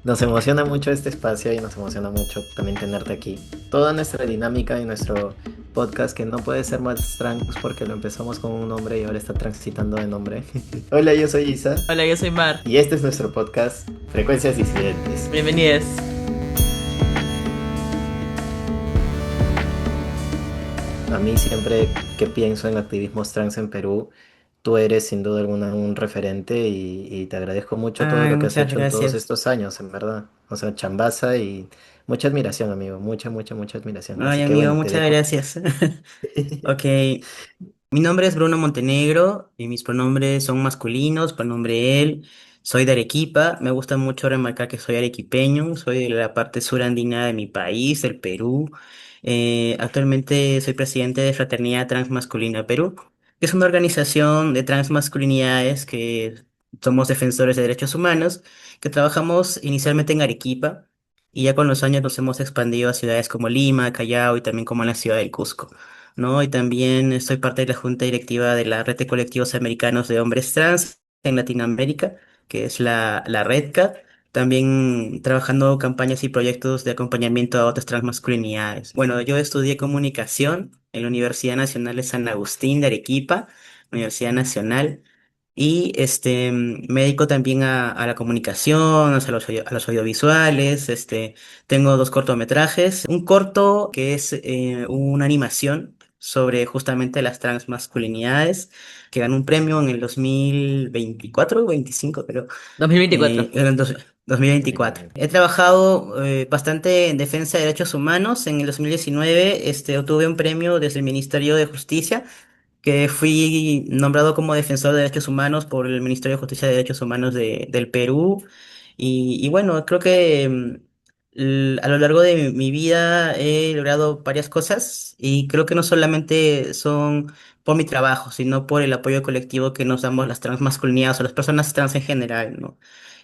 Nos emociona mucho este espacio y nos emociona mucho también tenerte aquí. Toda nuestra dinámica y nuestro podcast que no puede ser más trans porque lo empezamos con un nombre y ahora está transitando de nombre. Hola, yo soy Isa Hola, yo soy Mar. y este es nuestro podcast Frecuencias Disidentes. Bienvenidos. A mí siempre que pienso en activismos trans en Perú, tú eres sin duda alguna un referente y te agradezco mucho todo Ay, lo que has muchas hecho en todos gracias. estos años, en verdad. O sea, chambaza y mucha admiración, amigo. Mucha admiración. Ay, Así que amigo, bueno, te muchas dejo. gracias. Ok, mi nombre es Bruno Montenegro y mis pronombres son masculinos, pronombre él. Soy de Arequipa. Me gusta mucho remarcar que soy arequipeño. Soy de la parte surandina de mi país, del Perú. Actualmente soy presidente de Fraternidad Transmasculina Perú, que es una organización de transmasculinidades que somos defensores de derechos humanos, que trabajamos inicialmente en Arequipa y ya con los años nos hemos expandido a ciudades como Lima, Callao y también como la ciudad del Cusco. ¿No? Y también soy parte de la junta directiva de la Red de Colectivos Americanos de Hombres Trans en Latinoamérica, que es la REDCA, también trabajando campañas y proyectos de acompañamiento a otras transmasculinidades. Bueno, yo estudié comunicación en la Universidad Nacional de San Agustín de Arequipa, Universidad Nacional. Y me dedico también a la comunicación, o sea, a los audiovisuales. Tengo dos cortometrajes. Un corto que es una animación sobre justamente las transmasculinidades, que ganó un premio en el 2024 o 25, pero 2024. en el 2024. Definitivamente. He trabajado bastante en defensa de derechos humanos. En el 2019 obtuve un premio desde el Ministerio de Justicia, que fui nombrado como defensor de derechos humanos por el Ministerio de Justicia y Derechos Humanos del Perú. Y bueno, creo que a lo largo de mi vida he logrado varias cosas y creo que no solamente son por mi trabajo, sino por el apoyo colectivo que nos damos las transmasculinidades o las personas trans en general, ¿no?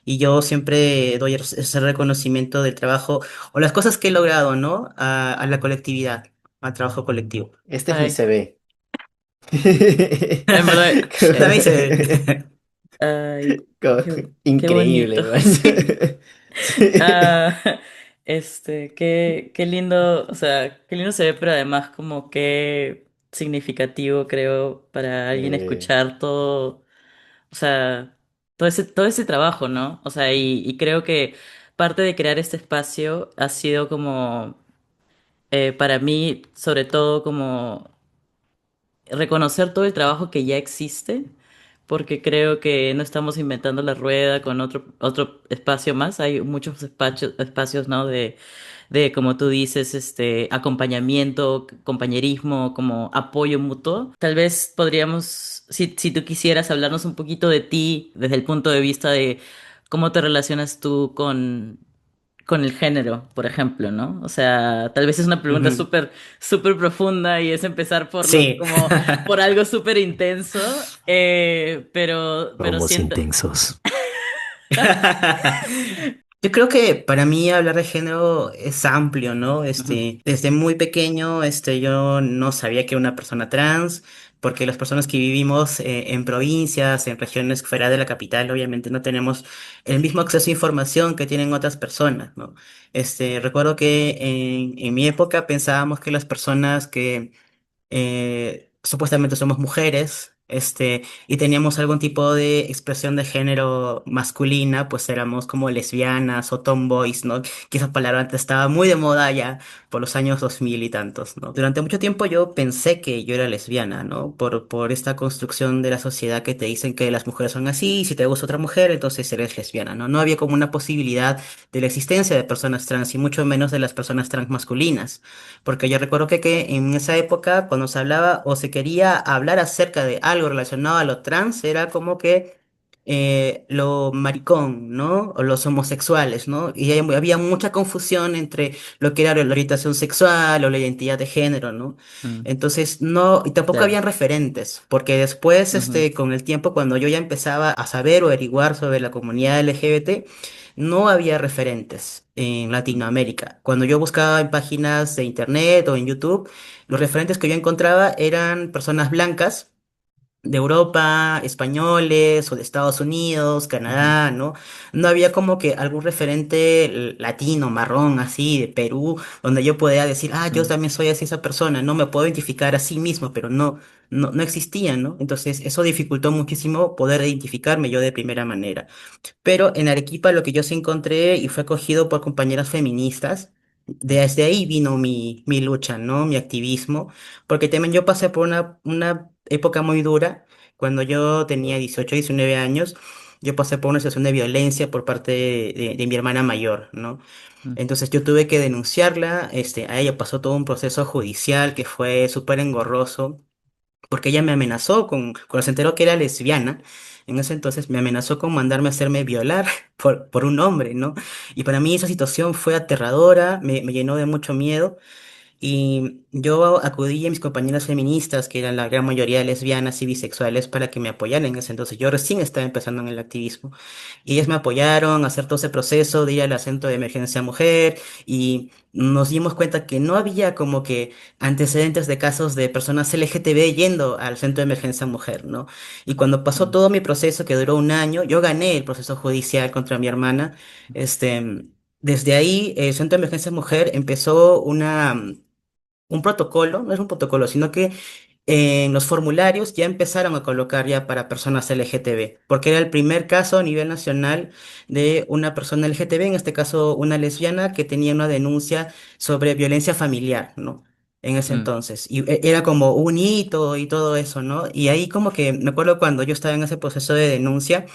Y yo siempre doy ese reconocimiento del trabajo o las cosas que he logrado, ¿no? A la colectividad, al trabajo colectivo. Este es mi Ay, CV. en verdad, también se... Ay, qué Increíble, bonito. igual. Sí. Sí. Ah, qué lindo, o sea, qué lindo se ve, pero además como qué significativo, creo, para alguien Eh, escuchar todo, o sea, todo ese trabajo, ¿no? O sea, y creo que parte de crear este espacio ha sido como, para mí, sobre todo como reconocer todo el trabajo que ya existe, porque creo que no estamos inventando la rueda con otro espacio más. Hay muchos espacios, ¿no? De, como tú dices, acompañamiento, compañerismo, como apoyo mutuo. Tal vez podríamos, si tú quisieras hablarnos un poquito de ti desde el punto de vista de cómo te relacionas tú con el género, por ejemplo, ¿no? O sea, tal vez es una pregunta Ujú. súper profunda y es empezar Sí. como por algo súper intenso, pero Somos siento, intensos. yo creo que para mí hablar de género es amplio, ¿no? Ujú. Desde muy pequeño, yo no sabía que era una persona trans, porque las personas que vivimos en provincias, en regiones fuera de la capital, obviamente no tenemos el mismo acceso a información que tienen otras personas, ¿no? Recuerdo que en mi época pensábamos que las personas que supuestamente somos mujeres, y teníamos algún tipo de expresión de género masculina, pues éramos como lesbianas o tomboys, ¿no? Que esa palabra antes estaba muy de moda ya por los años 2000 y tantos, ¿no? Durante mucho tiempo yo pensé que yo era lesbiana, ¿no? Por esta construcción de la sociedad que te dicen que las mujeres son así, y si te gusta otra mujer, entonces eres lesbiana, ¿no? No había como una posibilidad de la existencia de personas trans y mucho menos de las personas trans masculinas. Porque yo recuerdo que en esa época, cuando se hablaba o se quería hablar acerca de algo relacionado a lo trans, era como que lo maricón, ¿no? O los homosexuales, ¿no? Y había mucha confusión entre lo que era la orientación sexual o la identidad de género, ¿no? Mm, Entonces, no, y tampoco claro. habían referentes, porque después, Ujú. con el tiempo, cuando yo ya empezaba a saber o averiguar sobre la comunidad LGBT, no había referentes en Latinoamérica. Cuando yo buscaba en páginas de internet o en YouTube, los referentes que yo encontraba eran personas blancas, de Europa, españoles o de Estados Unidos, Ujú, Canadá, ¿no? No había como que algún referente latino, marrón, así, de Perú, donde yo podía decir, ah, yo mm, también soy así esa persona, no me puedo identificar a sí mismo, pero no existía, ¿no? Entonces eso dificultó muchísimo poder identificarme yo de primera manera. Pero en Arequipa lo que yo sí encontré y fue acogido por compañeras feministas, desde ahí vino mi lucha, ¿no? Mi activismo, porque también yo pasé por una época muy dura, cuando yo tenía 18 19 años, yo pasé por una situación de violencia por parte de mi hermana mayor, ¿no? mm, Entonces yo tuve que denunciarla, a ella pasó todo un proceso judicial que fue súper engorroso porque ella me amenazó cuando se enteró que era lesbiana, en ese entonces me amenazó con mandarme a hacerme violar por un hombre, ¿no? Y para mí esa situación fue aterradora, me llenó de mucho miedo. Y yo acudí a mis compañeras feministas, que eran la gran mayoría lesbianas y bisexuales, para que me apoyaran en ese entonces. Yo recién estaba empezando en el activismo. Y ellas me apoyaron a hacer todo ese proceso de ir al centro de emergencia mujer y nos dimos cuenta que no había como que antecedentes de casos de personas LGTB yendo al centro de emergencia mujer, ¿no? Y cuando pasó mm, todo mi proceso, que duró un año, yo gané el proceso judicial contra mi hermana. Desde ahí, el centro de emergencia mujer empezó un protocolo, no es un protocolo, sino que en los formularios ya empezaron a colocar ya para personas LGTB, porque era el primer caso a nivel nacional de una persona LGTB, en este caso una lesbiana, que tenía una denuncia sobre violencia familiar, ¿no? En ese mm, entonces. Y era como un hito y todo eso, ¿no? Y ahí como que me acuerdo cuando yo estaba en ese proceso de denuncia.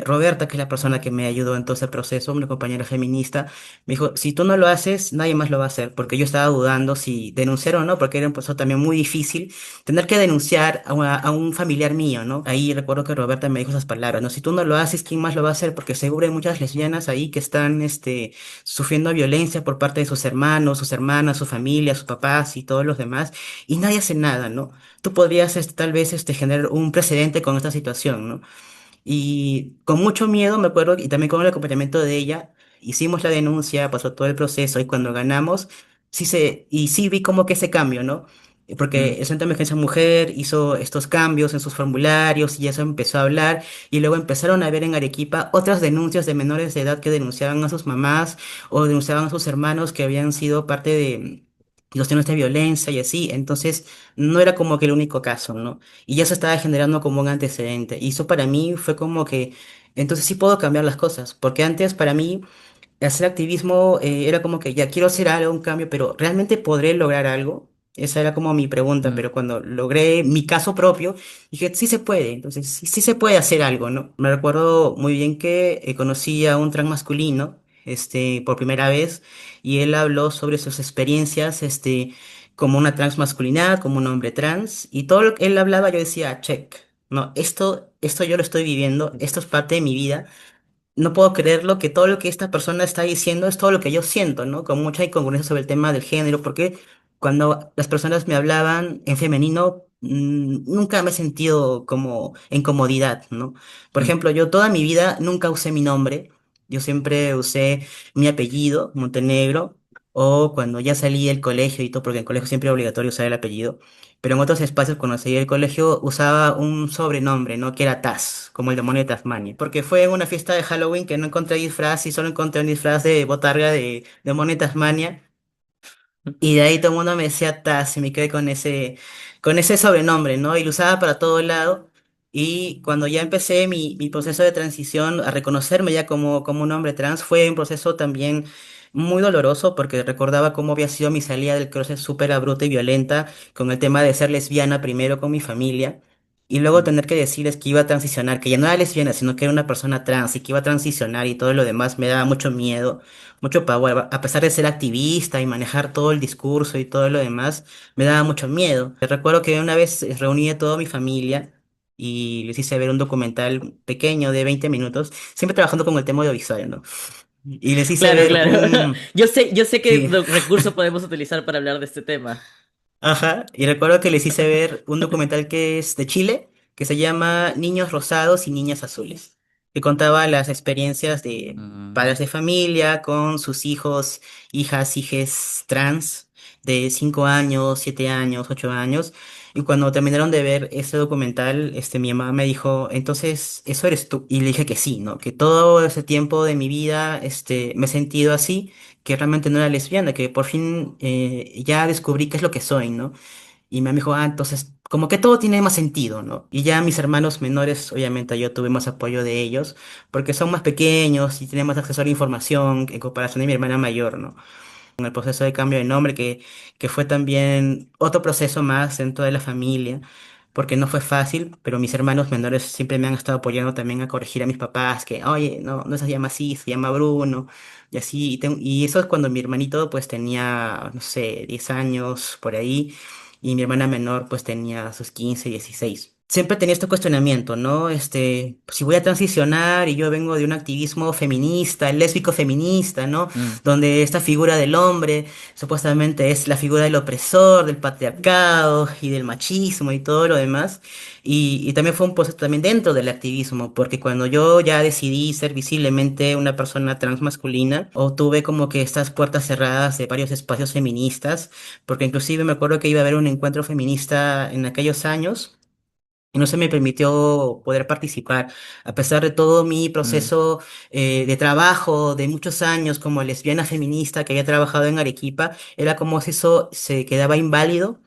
Roberta, que es la persona que me ayudó en todo ese proceso, una compañera feminista, me dijo, si tú no lo haces, nadie más lo va a hacer, porque yo estaba dudando si denunciar o no, porque era un proceso también muy difícil, tener que denunciar a un familiar mío, ¿no? Ahí recuerdo que Roberta me dijo esas palabras, ¿no? Si tú no lo haces, ¿quién más lo va a hacer? Porque seguro hay muchas lesbianas ahí que están, sufriendo violencia por parte de sus hermanos, sus hermanas, su familia, sus papás y todos los demás, y nadie hace nada, ¿no? Tú podrías, tal vez, generar un precedente con esta situación, ¿no? Y con mucho miedo, me acuerdo, y también con el acompañamiento de ella, hicimos la denuncia, pasó todo el proceso y cuando ganamos, sí vi como que ese cambio, ¿no? Porque mm, el Centro de Emergencia Mujer hizo estos cambios en sus formularios y eso empezó a hablar y luego empezaron a ver en Arequipa otras denuncias de menores de edad que denunciaban a sus mamás o denunciaban a sus hermanos que habían sido parte de situaciones de violencia y así. Entonces, no era como que el único caso, ¿no? Y ya se estaba generando como un antecedente. Y eso para mí fue como que, entonces sí puedo cambiar las cosas, porque antes para mí hacer activismo era como que ya quiero hacer algo, un cambio, pero ¿realmente podré lograr algo? Esa era como mi pregunta, mm, pero cuando logré mi caso propio, dije, sí se puede, entonces sí se puede hacer algo, ¿no? Me recuerdo muy bien que conocí a un trans masculino, por primera vez, y él habló sobre sus experiencias, como una trans masculinidad, como un hombre trans, y todo lo que él hablaba yo decía, check, no, esto yo lo estoy viviendo, esto es parte de mi vida. No puedo creerlo que todo lo que esta persona está diciendo es todo lo que yo siento, ¿no? Con mucha incongruencia sobre el tema del género, porque cuando las personas me hablaban en femenino, nunca me he sentido como en comodidad, ¿no? Por mm. ejemplo, yo toda mi vida nunca usé mi nombre, yo siempre usé mi apellido, Montenegro, o cuando ya salí del colegio y todo, porque en el colegio siempre era obligatorio usar el apellido. Pero en otros espacios, cuando salí del colegio, usaba un sobrenombre, ¿no? Que era Taz, como el demonio de Tasmania. Porque fue en una fiesta de Halloween que no encontré disfraz y solo encontré un disfraz de botarga de demonio de Tasmania. Y de ahí todo el mundo me decía Taz y me quedé con ese sobrenombre, ¿no? Y lo usaba para todo lado. Y cuando ya empecé mi proceso de transición a reconocerme ya como un hombre trans, fue un proceso también muy doloroso porque recordaba cómo había sido mi salida del closet súper abrupta y violenta con el tema de ser lesbiana primero con mi familia. Y luego Mm. tener que decirles que iba a transicionar, que ya no era lesbiana, sino que era una persona trans y que iba a transicionar y todo lo demás me daba mucho miedo mucho power. A pesar de ser activista y manejar todo el discurso y todo lo demás, me daba mucho miedo. Recuerdo que una vez reuní a toda mi familia y les hice ver un documental pequeño de 20 minutos, siempre trabajando con el tema audiovisual, ¿no? Y les hice Claro, ver claro. Yo sé qué Sí, recurso podemos utilizar para hablar de este tema. ajá, y recuerdo que les hice ver un documental que es de Chile, que se llama Niños Rosados y Niñas Azules, que contaba las experiencias de Mm, padres de familia con sus hijos, hijas, hijes trans de 5 años, 7 años, 8 años. Y cuando terminaron de ver ese documental, mi mamá me dijo, entonces, ¿eso eres tú? Y le dije que sí, ¿no? Que todo ese tiempo de mi vida, me he sentido así, que realmente no era lesbiana, que por fin ya descubrí qué es lo que soy, ¿no? Y mi mamá dijo, ah, entonces, como que todo tiene más sentido, ¿no? Y ya mis hermanos menores, obviamente yo tuve más apoyo de ellos, porque son más pequeños y tienen más acceso a la información en comparación de mi hermana mayor, ¿no? Con el proceso de cambio de nombre, que fue también otro proceso más dentro de la familia, porque no fue fácil, pero mis hermanos menores siempre me han estado apoyando también a corregir a mis papás, que, oye, no, no se llama así, se llama Bruno, y así, y eso es cuando mi hermanito pues tenía, no sé, 10 años por ahí, y mi hermana menor pues tenía sus 15 16. Siempre tenía este cuestionamiento, ¿no? Si voy a transicionar y yo vengo de un activismo feminista, lésbico feminista, ¿no? Mm. Donde esta figura del hombre supuestamente es la figura del opresor, del patriarcado y del machismo y todo lo demás. Y también fue un proceso también dentro del activismo, porque cuando yo ya decidí ser visiblemente una persona transmasculina, o tuve como que estas puertas cerradas de varios espacios feministas, porque inclusive me acuerdo que iba a haber un encuentro feminista en aquellos años. Y no se me permitió poder participar, a pesar de todo mi Mm, proceso de trabajo de muchos años como lesbiana feminista que había trabajado en Arequipa, era como si eso se quedaba inválido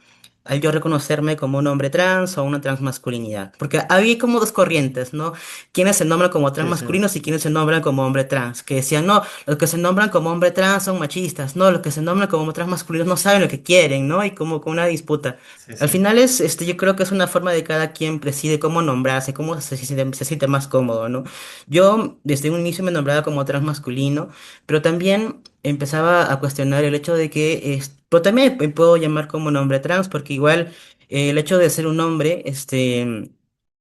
al yo reconocerme como un hombre trans o una transmasculinidad. Porque había como dos corrientes, ¿no? Quienes se nombran como sí, sí, transmasculinos y quienes se nombran como hombre trans, que decían, no, los que se nombran como hombre trans son machistas, no, los que se nombran como transmasculinos no saben lo que quieren, ¿no? Y como con una disputa. sí, Al sí. final yo creo que es una forma de cada quien preside cómo nombrarse, cómo se siente más cómodo, ¿no? Yo desde un inicio me nombraba como transmasculino, pero también empezaba a cuestionar el hecho de que, pero también me puedo llamar como nombre trans, porque igual el hecho de ser un hombre,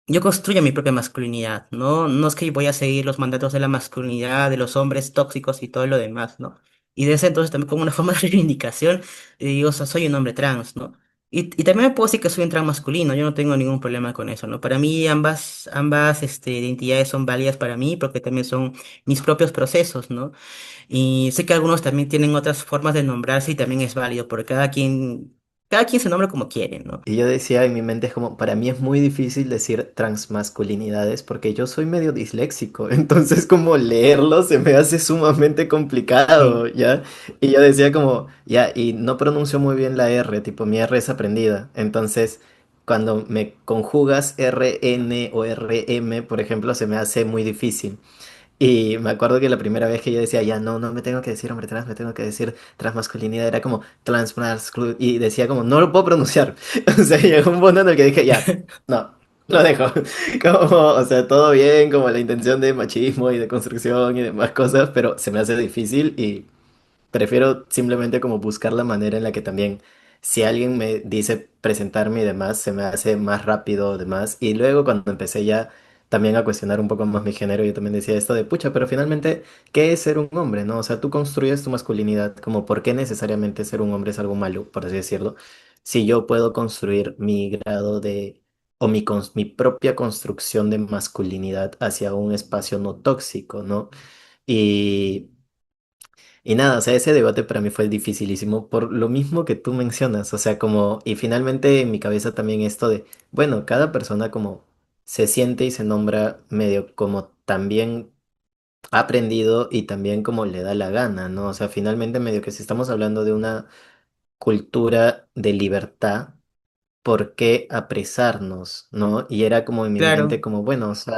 yo construyo mi propia masculinidad, ¿no? No es que voy a seguir los mandatos de la masculinidad, de los hombres tóxicos y todo lo demás, ¿no? Y desde entonces también como una forma de reivindicación, digo, o sea, soy un hombre trans, ¿no? Y también me puedo decir que soy un trans masculino, yo no tengo ningún problema con eso, ¿no? Para mí ambas identidades son válidas para mí porque también son mis propios procesos, ¿no? Y sé que algunos también tienen otras formas de nombrarse y también es válido, porque cada quien se nombra como quiere, ¿no? Y yo decía en mi mente es como, para mí es muy difícil decir transmasculinidades porque yo soy medio disléxico, entonces como leerlo se me hace sumamente complicado, Sí, ¿ya? Y yo decía como, ya, y no pronuncio muy bien la R, tipo mi R es aprendida, entonces cuando me conjugas RN o RM, por ejemplo, se me hace muy difícil. Y me acuerdo que la primera vez que yo decía, ya no, no me tengo que decir hombre trans, me tengo que decir transmasculinidad, era como transmasculinidad, y decía como, no lo puedo pronunciar. O sea, llegó un punto en el que dije, ya, no, lo dejo. Como, o sea, todo bien, como la intención de machismo y de construcción y demás cosas, pero se me hace difícil y prefiero simplemente como buscar la manera en la que también, si alguien me dice presentarme y demás, se me hace más rápido demás. Y luego cuando empecé ya también a cuestionar un poco más mi género, yo también decía esto de, pucha, pero finalmente, ¿qué es ser un hombre, no? O sea, tú construyes tu masculinidad, como por qué necesariamente ser un hombre es algo malo, por así decirlo, si yo puedo construir mi grado de, o mi propia construcción de masculinidad hacia un espacio no tóxico, ¿no? Y y nada, o sea, ese debate para mí fue dificilísimo por lo mismo que tú mencionas, o sea, como, y finalmente en mi cabeza también esto de, bueno, cada persona como se siente y se nombra medio como también ha aprendido y también como le da la gana, ¿no? O sea, finalmente medio que si estamos hablando de una cultura de libertad, ¿por qué apresarnos, no? Y era como en mi mente claro. como, bueno, o sea,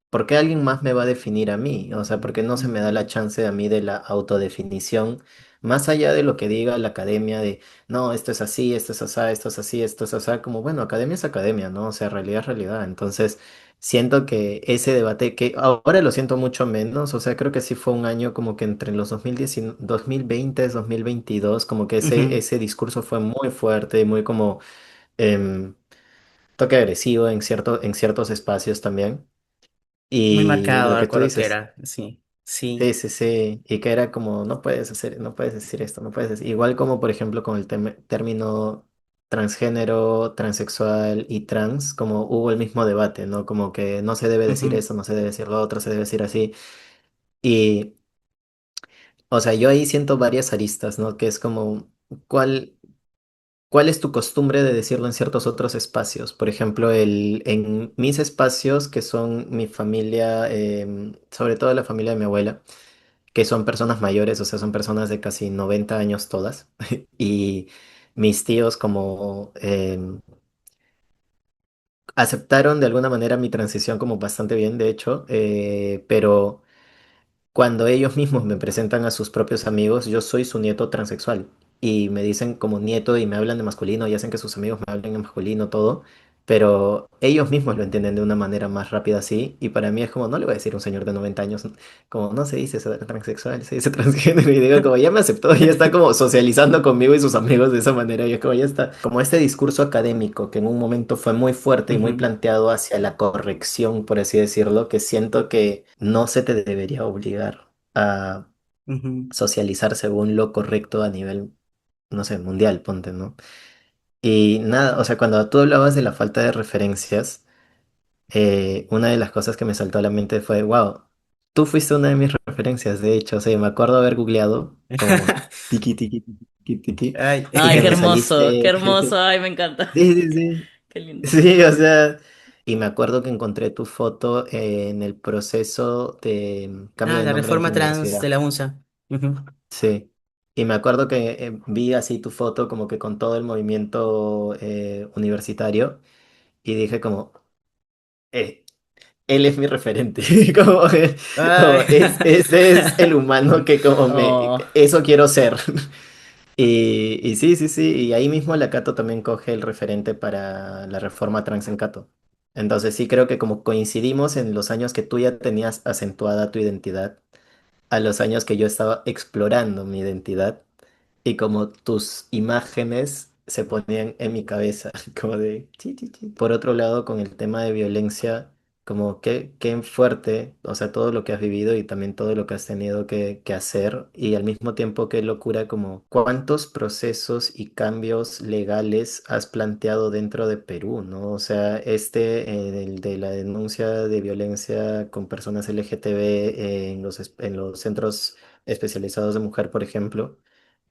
¿por qué alguien más me va a definir a mí? O sea, ¿por qué no se me da la chance a mí de la autodefinición, más allá de lo que diga la academia de, no, esto es así, esto es así, esto es así, esto es así, como, bueno, academia es academia, ¿no? O sea, realidad es realidad. Entonces, siento que ese debate, que ahora lo siento mucho menos, o sea, creo que sí fue un año como que entre los 2019, 2020, 2022, como que Ujú. ese discurso fue muy fuerte, muy como em, toque agresivo en ciertos espacios también. Muy Y marcado, lo que tú recuerdo que dices, era, sí, sí. sí, sí, sí, y que era como, no puedes hacer, no puedes decir esto, no puedes decir, igual como por ejemplo con el término transgénero, transexual y trans, como hubo el mismo debate, ¿no? Como que no se debe decir Ujú. eso, no se debe decir lo otro, se debe decir así. Y, o sea, yo ahí siento varias aristas, ¿no? Que es como... ¿cuál, cuál es tu costumbre de decirlo en ciertos otros espacios? Por ejemplo, en mis espacios, que son mi familia, sobre todo la familia de mi abuela, que son personas mayores, o sea, son personas de casi 90 años todas, y mis tíos como aceptaron de alguna manera mi transición como bastante bien, de hecho, pero cuando ellos mismos me presentan a sus propios amigos, yo soy su nieto transexual y me dicen como nieto y me hablan de masculino y hacen que sus amigos me hablen en masculino, todo, pero ellos mismos lo entienden de una manera más rápida así y para mí es como, no le voy a decir a un señor de 90 años, como no se dice transexual, se dice transgénero y digo como ya me aceptó, ya está como socializando conmigo y sus amigos de esa manera y es como ya está, como este discurso académico que en un momento fue muy fuerte y muy Ujú, planteado hacia la corrección, por así decirlo, que siento que no se te debería obligar a ujú. socializar según lo correcto a nivel, no sé, mundial, ponte, ¿no? Y nada, o sea, cuando tú hablabas de la falta de referencias, una de las cosas que me saltó a la mente fue, wow, tú fuiste una de mis referencias, de hecho, o sea, me acuerdo haber googleado como tiki tiki tiki tiki Ay, y Ay, que qué me hermoso, qué saliste, hermoso. Ay, me encanta. sí, sí, sí, Qué lindo. sí, o sea, y me acuerdo que encontré tu foto en el proceso de cambio de la nombre en tu reforma trans de universidad. la UNSA. Ujú. Sí, y me acuerdo que vi así tu foto como que con todo el movimiento universitario y dije como, eh, él es mi referente, como, como Ay. ese es el humano que como Oh, eso quiero ser. Y sí, sí, sí, y ahí mismo la Cato también coge el referente para la reforma trans en Cato. Entonces sí creo que como coincidimos en los años que tú ya tenías acentuada tu identidad, a los años que yo estaba explorando mi identidad y como tus imágenes se ponían en mi cabeza, como de... chi, chi, chi. Por otro lado, con el tema de violencia, como qué fuerte, o sea, todo lo que has vivido y también todo lo que has tenido que hacer y al mismo tiempo qué locura, como cuántos procesos y cambios legales has planteado dentro de Perú, ¿no? O sea, el de la denuncia de violencia con personas LGTB en los centros especializados de mujer, por ejemplo.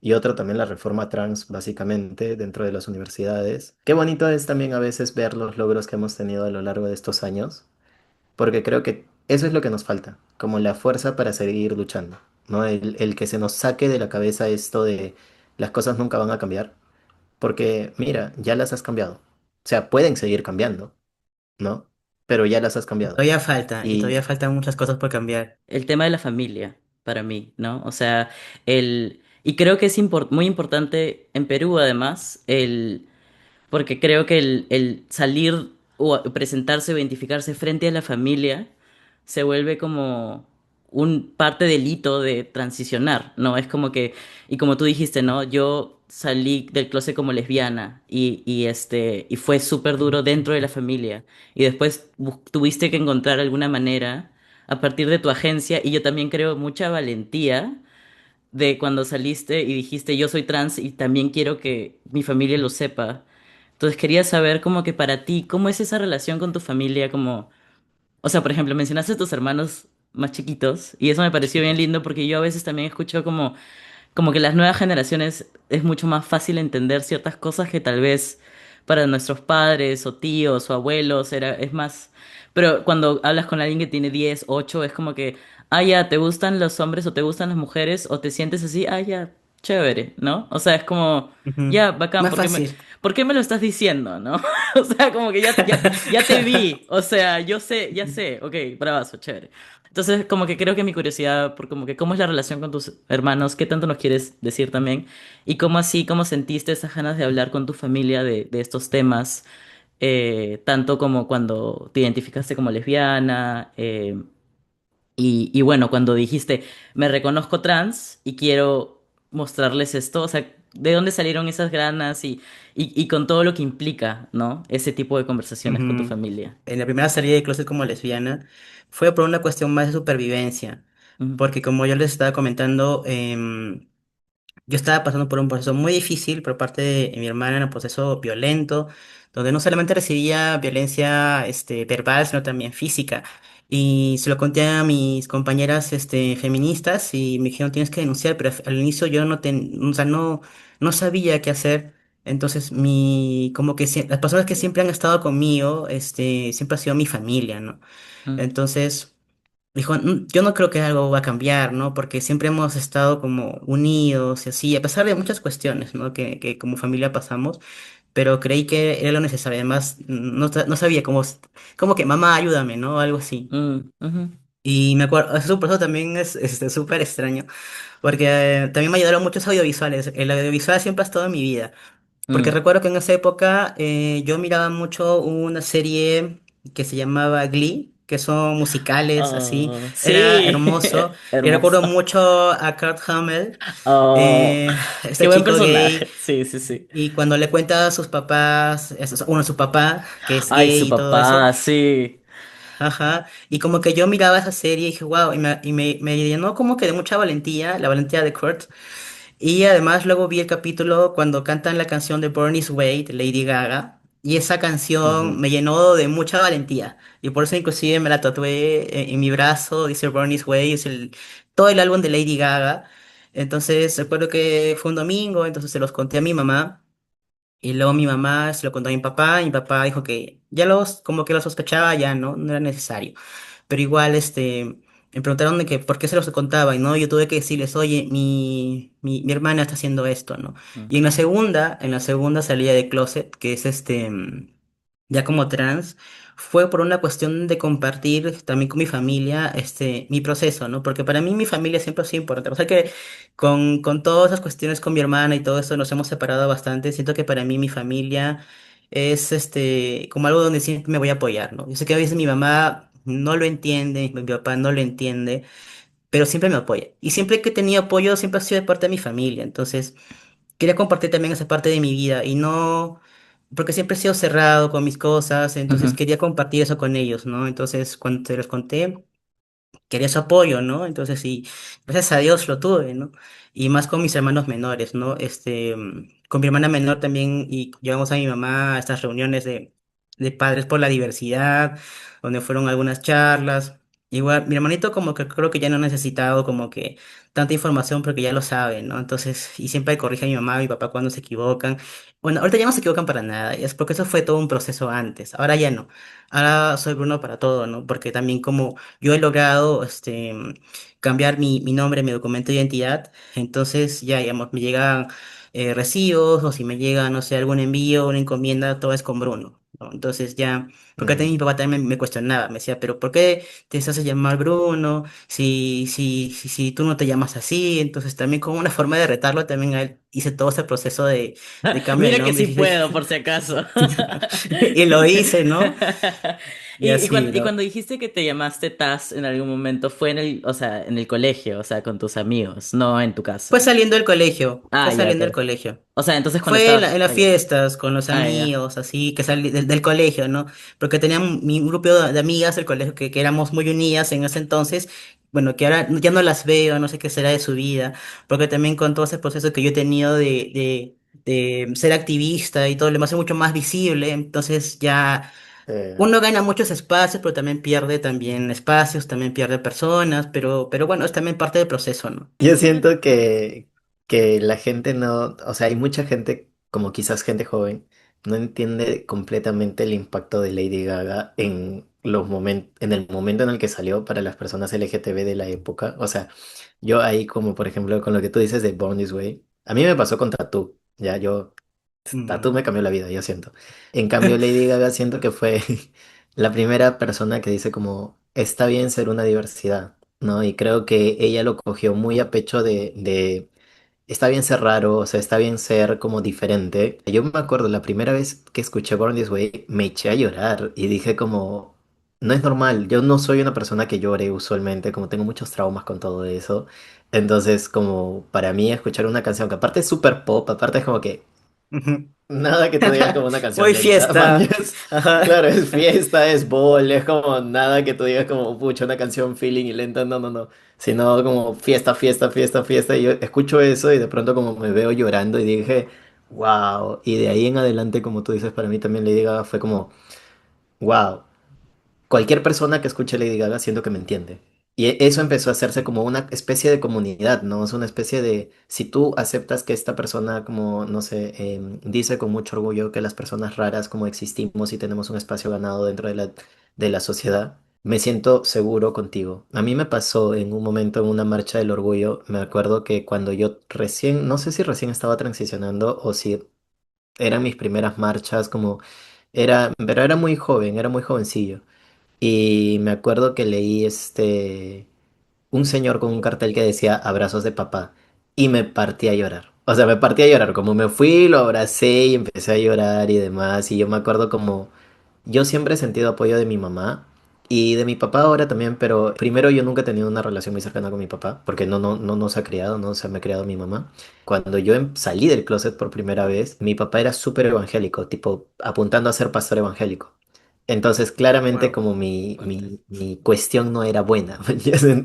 Y otro también la reforma trans, básicamente, dentro de las universidades. Qué bonito es también a veces ver los logros que hemos tenido a lo largo de estos años, porque creo que eso es lo que nos falta, como la fuerza para seguir luchando, ¿no? El que se nos saque de la cabeza esto de las cosas nunca van a cambiar, porque mira, ya las has cambiado. O sea, pueden seguir cambiando, ¿no? Pero ya las has cambiado. Y todavía Y faltan muchas cosas por cambiar. el tema de la familia, para mí, ¿no? O sea, y creo que es muy importante en Perú, además, porque creo que el salir o presentarse o identificarse frente a la familia se vuelve como un parte del hito de transicionar, ¿no? Es como que, y como tú dijiste, ¿no? Yo salí del closet como lesbiana y fue súper duro dentro de la familia. Y después tuviste que encontrar alguna manera a partir de tu agencia y yo también creo mucha valentía de cuando saliste y dijiste yo soy trans y también quiero que mi familia lo sepa. Entonces quería saber como que para ti, ¿cómo es esa relación con tu familia? Como, o sea, por ejemplo, mencionaste a tus hermanos más chiquitos y eso me pareció bien lindo porque yo a veces también escucho como que las nuevas generaciones es mucho más fácil entender ciertas cosas que tal vez para nuestros padres o tíos o abuelos es más... Pero cuando hablas con alguien que tiene 10 8 es como que, ah, ya, ¿te gustan los hombres o te gustan las mujeres? O te sientes así, ah, ya, chévere, ¿no? O sea, es como, Ujú. ya, bacán, Más fácil. ¿por qué me lo estás diciendo, no? O sea, como que ya te vi, o sea, yo sé, ya sé, ok, bravazo, chévere. Entonces, como que creo que mi curiosidad por como que cómo es la relación con tus hermanos, qué tanto nos quieres decir también, y cómo así, cómo sentiste esas ganas de hablar con tu familia de estos temas, tanto como cuando te identificaste como lesbiana, y bueno, cuando dijiste, me reconozco trans y quiero mostrarles esto, o sea, ¿de dónde salieron esas ganas y con todo lo que implica, ¿no? Ese tipo de conversaciones con tu Ujú. familia. En la primera salida de closet como lesbiana fue por una cuestión más de supervivencia, Ujú, porque como yo les estaba comentando, yo estaba pasando por un proceso muy difícil por parte de mi hermana, un proceso violento, donde no solamente recibía violencia verbal, sino también física. y se lo conté a mis compañeras feministas y me dijeron tienes que denunciar, pero al inicio yo o sea, no sabía qué hacer. Entonces, como que las personas que siempre han estado conmigo, siempre ha sido mi familia, ¿no? Mm, Entonces, dijo, Yo no creo que algo va a cambiar, ¿no? Porque siempre hemos estado como unidos y así, a pesar de muchas cuestiones, ¿no? Que como familia pasamos, pero creí que era lo necesario. Además, no sabía cómo que mamá, ayúdame, ¿no? Algo así. ujú, Y me acuerdo, eso por eso también es súper extraño, porque también me ayudaron muchos audiovisuales. El audiovisual siempre ha estado en mi vida. Porque mm. recuerdo que en esa época yo miraba mucho una serie que se llamaba Glee, que son musicales, así. Oh, Era sí, hermoso. Y recuerdo hermoso. mucho a Kurt Hummel, Oh, qué este buen chico gay. personaje. Sí, sí, sí. Y cuando le cuenta a sus papás, bueno, su papá, que es Ay, su gay y todo eso. papá, sí. Ajá. Y como que yo miraba esa serie y dije, wow, me llenó como que de mucha valentía, la valentía de Kurt. Y además luego vi el capítulo cuando cantan la canción de Born This Way de Lady Gaga. Y esa canción Ujú. me llenó de mucha valentía. Y por eso inclusive me la tatué en mi brazo, dice Born This Way, todo el álbum de Lady Gaga. Entonces recuerdo que fue un domingo, entonces se los conté a mi mamá. Y luego mi mamá se lo contó a mi papá dijo que como que lo sospechaba, ya no era necesario. Pero igual, me preguntaron de que por qué se los contaba, y no, yo tuve que decirles, oye, mi hermana está haciendo esto, ¿no? Mm, Y en la segunda salida de closet, que es ya como trans, fue por una cuestión de compartir también con mi familia, mi proceso, ¿no? Porque para mí mi familia siempre ha sido importante. O sea que con todas esas cuestiones con mi hermana y todo eso nos hemos separado bastante. Siento que para mí mi familia es como algo donde siempre me voy a apoyar, ¿no? Yo sé que a veces mi mamá no lo entiende, mi papá no lo entiende, pero siempre me apoya. Y siempre que he tenido apoyo, siempre ha sido de parte de mi familia. Entonces, quería compartir también esa parte de mi vida y no, porque siempre he sido cerrado con mis cosas, entonces ujú. quería compartir eso con ellos, ¿no? Entonces, cuando te los conté, quería su apoyo, ¿no? Entonces, sí, gracias a Dios lo tuve, ¿no? Y más con mis hermanos menores, ¿no? Con mi hermana menor también, y llevamos a mi mamá a estas reuniones de padres por la diversidad, donde fueron algunas charlas. Igual, mi hermanito como que creo que ya no ha necesitado como que tanta información porque ya lo sabe, ¿no? Entonces, y siempre corrige a mi mamá y mi papá cuando se equivocan. Bueno, ahorita ya no se equivocan para nada, es porque eso fue todo un proceso antes, ahora ya no. Ahora soy Bruno para todo, ¿no? Porque también como yo he logrado cambiar mi nombre, mi documento de identidad. Entonces, ya, digamos, me llegan recibos o si me llega, no sé, algún envío, una encomienda, todo es con Bruno, ¿no? Entonces, ya, porque también Ujú. mi papá también me cuestionaba, me decía, pero ¿por qué te haces llamar Bruno si tú no te llamas así? Entonces, también como una forma de retarlo, también a él hice todo ese proceso de cambio de Mira que nombre. sí puedo, por si acaso. Y lo hice, ¿no? Y así, Y ¿no? cuando dijiste que te llamaste Taz en algún momento, fue o sea, en el colegio, o sea, con tus amigos, no en tu Fue casa. saliendo del colegio, fue Ah, ya, saliendo del ok. colegio. O sea, entonces cuando Fue estabas. en las Ah, ya. fiestas, con los Ah, ya. amigos, así, que salí del colegio, ¿no? Porque tenía mi grupo de amigas del colegio que éramos muy unidas en ese entonces, bueno, que ahora ya no las veo, no sé qué será de su vida, porque también con todo ese proceso que yo he tenido de ser activista y todo, le me hace mucho más visible, entonces ya uno gana muchos espacios, pero también pierde también espacios, también pierde personas, pero bueno, es también parte del proceso, ¿no? Yo siento que la gente no, o sea, hay mucha gente, como quizás gente joven, no entiende completamente el impacto de Lady Gaga en en el momento en el que salió para las personas LGTB de la época. O sea, yo ahí como por ejemplo con lo que tú dices de Born This Way, a mí me pasó con Tattoo, ya Tattoo Mm. me cambió la vida, yo siento. En cambio, Lady Gaga siento que fue la primera persona que dice como, está bien ser una diversidad. ¿No? Y creo que ella lo cogió muy a pecho está bien ser raro, o sea, está bien ser como diferente. Yo me acuerdo la primera vez que escuché Born This Way, me eché a llorar y dije como, no es normal, yo no soy una persona que llore usualmente, como tengo muchos traumas con todo eso. Entonces, como para mí escuchar una canción que aparte es súper pop, aparte es como que Ujú. nada que tú digas como una canción Muy lenta, fiesta. mañas. Ajá. Claro, es fiesta, es bol, es como nada que tú digas como, pucha, una canción feeling y lenta, no, no, no. Sino como fiesta, fiesta, fiesta, fiesta. Y yo escucho eso y de pronto como me veo llorando y dije, wow. Y de ahí en adelante, como tú dices, para mí también Lady Gaga fue como, wow. cualquier persona que escuche Lady Gaga siento que me entiende. Y eso empezó a hacerse como una especie de comunidad, ¿no? Es una especie de, si tú aceptas que esta persona, como, no sé, dice con mucho orgullo que las personas raras como existimos y tenemos un espacio ganado dentro de la sociedad, me siento seguro contigo. A mí me pasó en un momento en una marcha del orgullo, me acuerdo que cuando yo recién, no sé si recién estaba transicionando o si eran mis primeras marchas, como era, pero era muy joven, era muy jovencillo. Y me acuerdo que leí un señor con un cartel que decía abrazos de papá y me partí a llorar. O sea, me partí a llorar, como me fui, lo abracé y empecé a llorar y demás. Y yo me acuerdo como yo siempre he sentido apoyo de mi mamá y de mi papá ahora también, pero primero yo nunca he tenido una relación muy cercana con mi papá porque no nos ha criado, no se me ha criado mi mamá. Cuando yo salí del closet por primera vez, mi papá era súper evangélico, tipo apuntando a ser pastor evangélico. Entonces, claramente Wow, como fuerte. mi cuestión no era buena.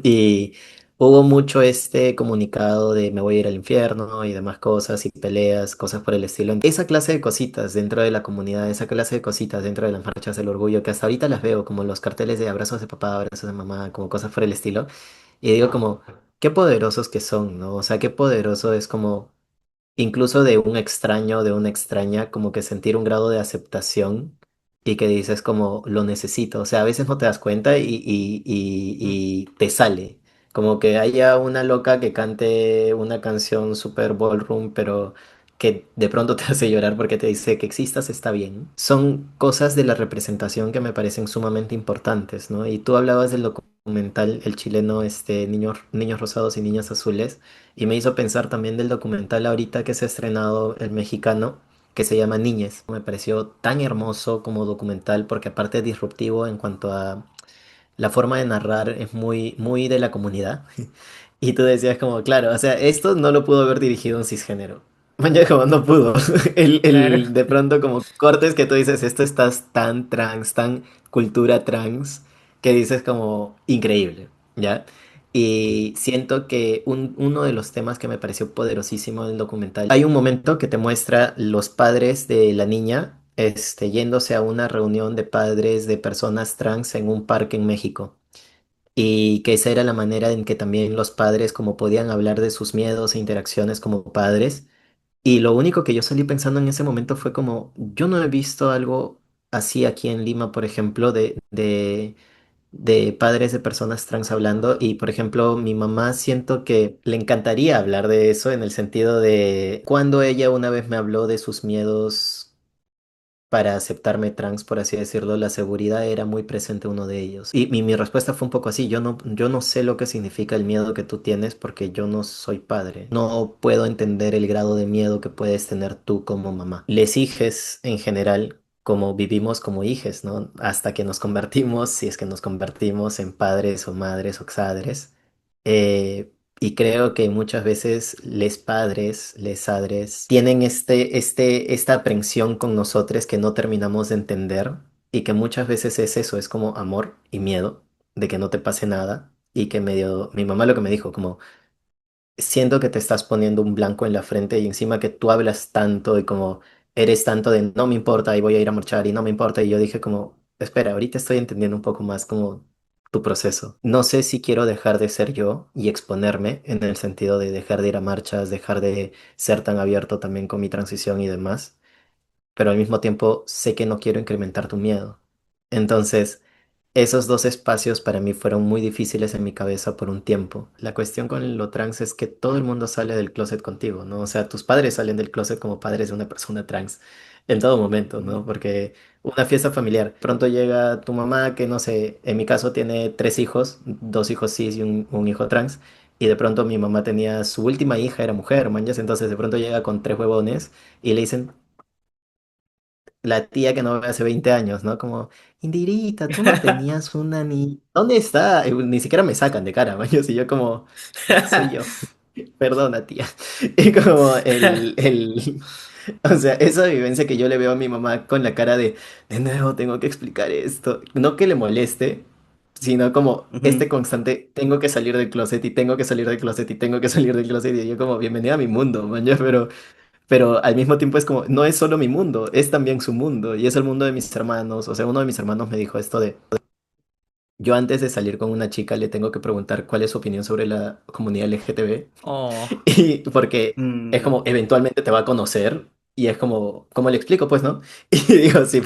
Y hubo mucho este comunicado de me voy a ir al infierno y demás cosas y peleas, cosas por el estilo. Esa clase de cositas dentro de la comunidad, esa clase de cositas dentro de las marchas del orgullo, que hasta ahorita las veo como los carteles de abrazos de papá, abrazos de mamá, como cosas por el estilo. Y digo como, qué poderosos que son, ¿no? O sea, qué poderoso es como incluso de un extraño, de una extraña, como que sentir un grado de aceptación y que dices como lo necesito. O sea, a veces no te das cuenta y te sale. Como que haya una loca que cante una canción super ballroom, pero que de pronto te hace llorar porque te dice que existas está bien. Son cosas de la representación que me parecen sumamente importantes, ¿no? Y tú hablabas del documental, el chileno, Niños Rosados y Niñas Azules. Y me hizo pensar también del documental ahorita que se ha estrenado el mexicano, que se llama Niñez. Me pareció tan hermoso como documental porque aparte es disruptivo en cuanto a la forma de narrar es muy de la comunidad. Y tú decías como, claro, o sea, esto no lo pudo haber dirigido un cisgénero. Mañana como no pudo. Claro. De pronto como cortes que tú dices, esto estás tan trans, tan cultura trans, que dices como increíble, ¿ya? Y siento que uno de los temas que me pareció poderosísimo del documental, hay un momento que te muestra los padres de la niña, yéndose a una reunión de padres de personas trans en un parque en México. Y que esa era la manera en que también los padres como podían hablar de sus miedos e interacciones como padres. Y lo único que yo salí pensando en ese momento fue como, yo no he visto algo así aquí en Lima, por ejemplo, de padres de personas trans hablando. Y, por ejemplo, mi mamá siento que le encantaría hablar de eso en el sentido de cuando ella una vez me habló de sus miedos para aceptarme trans, por así decirlo, la seguridad era muy presente uno de ellos. Y mi respuesta fue un poco así, yo no sé lo que significa el miedo que tú tienes porque yo no soy padre. No puedo entender el grado de miedo que puedes tener tú como mamá. Les hijes en general, como vivimos como hijes, ¿no? Hasta que nos convertimos, si es que nos convertimos en padres o madres o exadres. Y creo que muchas veces les padres, les padres, tienen esta aprensión con nosotros que no terminamos de entender y que muchas veces es eso, es como amor y miedo de que no te pase nada y que medio, mi mamá lo que me dijo, como siento que te estás poniendo un blanco en la frente y encima que tú hablas tanto y como eres tanto de no me importa y voy a ir a marchar y no me importa y yo dije como, espera, ahorita estoy entendiendo un poco más como tu proceso. No sé si quiero dejar de ser yo y exponerme en el sentido de dejar de ir a marchas, dejar de ser tan abierto también con mi transición y demás, pero al mismo tiempo sé que no quiero incrementar tu miedo. Entonces, esos dos espacios para mí fueron muy difíciles en mi cabeza por un tiempo. La cuestión con lo trans es que todo el mundo sale del closet contigo, ¿no? O sea, tus padres salen del closet como padres de una persona trans en todo momento, ¿no? Ujú. Porque una fiesta familiar, pronto llega tu mamá que no sé, en mi caso tiene tres hijos, dos hijos cis y un hijo trans. Y de pronto mi mamá tenía su última hija, era mujer, manjas, entonces de pronto llega con tres huevones y le dicen, la tía que no ve hace 20 años, ¿no? Como, Indirita, tú no tenías una ni... ¿Dónde está? Y ni siquiera me sacan de cara, maños, y yo como, soy yo. Perdona, tía. Y como o sea, esa vivencia que yo le veo a mi mamá con la cara de nuevo tengo que explicar esto. No que le moleste, sino como este Ujú. constante, tengo que salir del closet y tengo que salir del closet y tengo que salir del closet. Y yo como, bienvenida a mi mundo, mañana, pero al mismo tiempo es como, no es solo mi mundo, es también su mundo y es el mundo de mis hermanos. O sea, uno de mis hermanos me dijo esto de, yo antes de salir con una chica le tengo que preguntar cuál es su opinión sobre la comunidad LGTB. Oh, Y porque es como, Mm, eventualmente te va a conocer y es como, ¿cómo le explico? Pues, ¿no? Y digo, sí,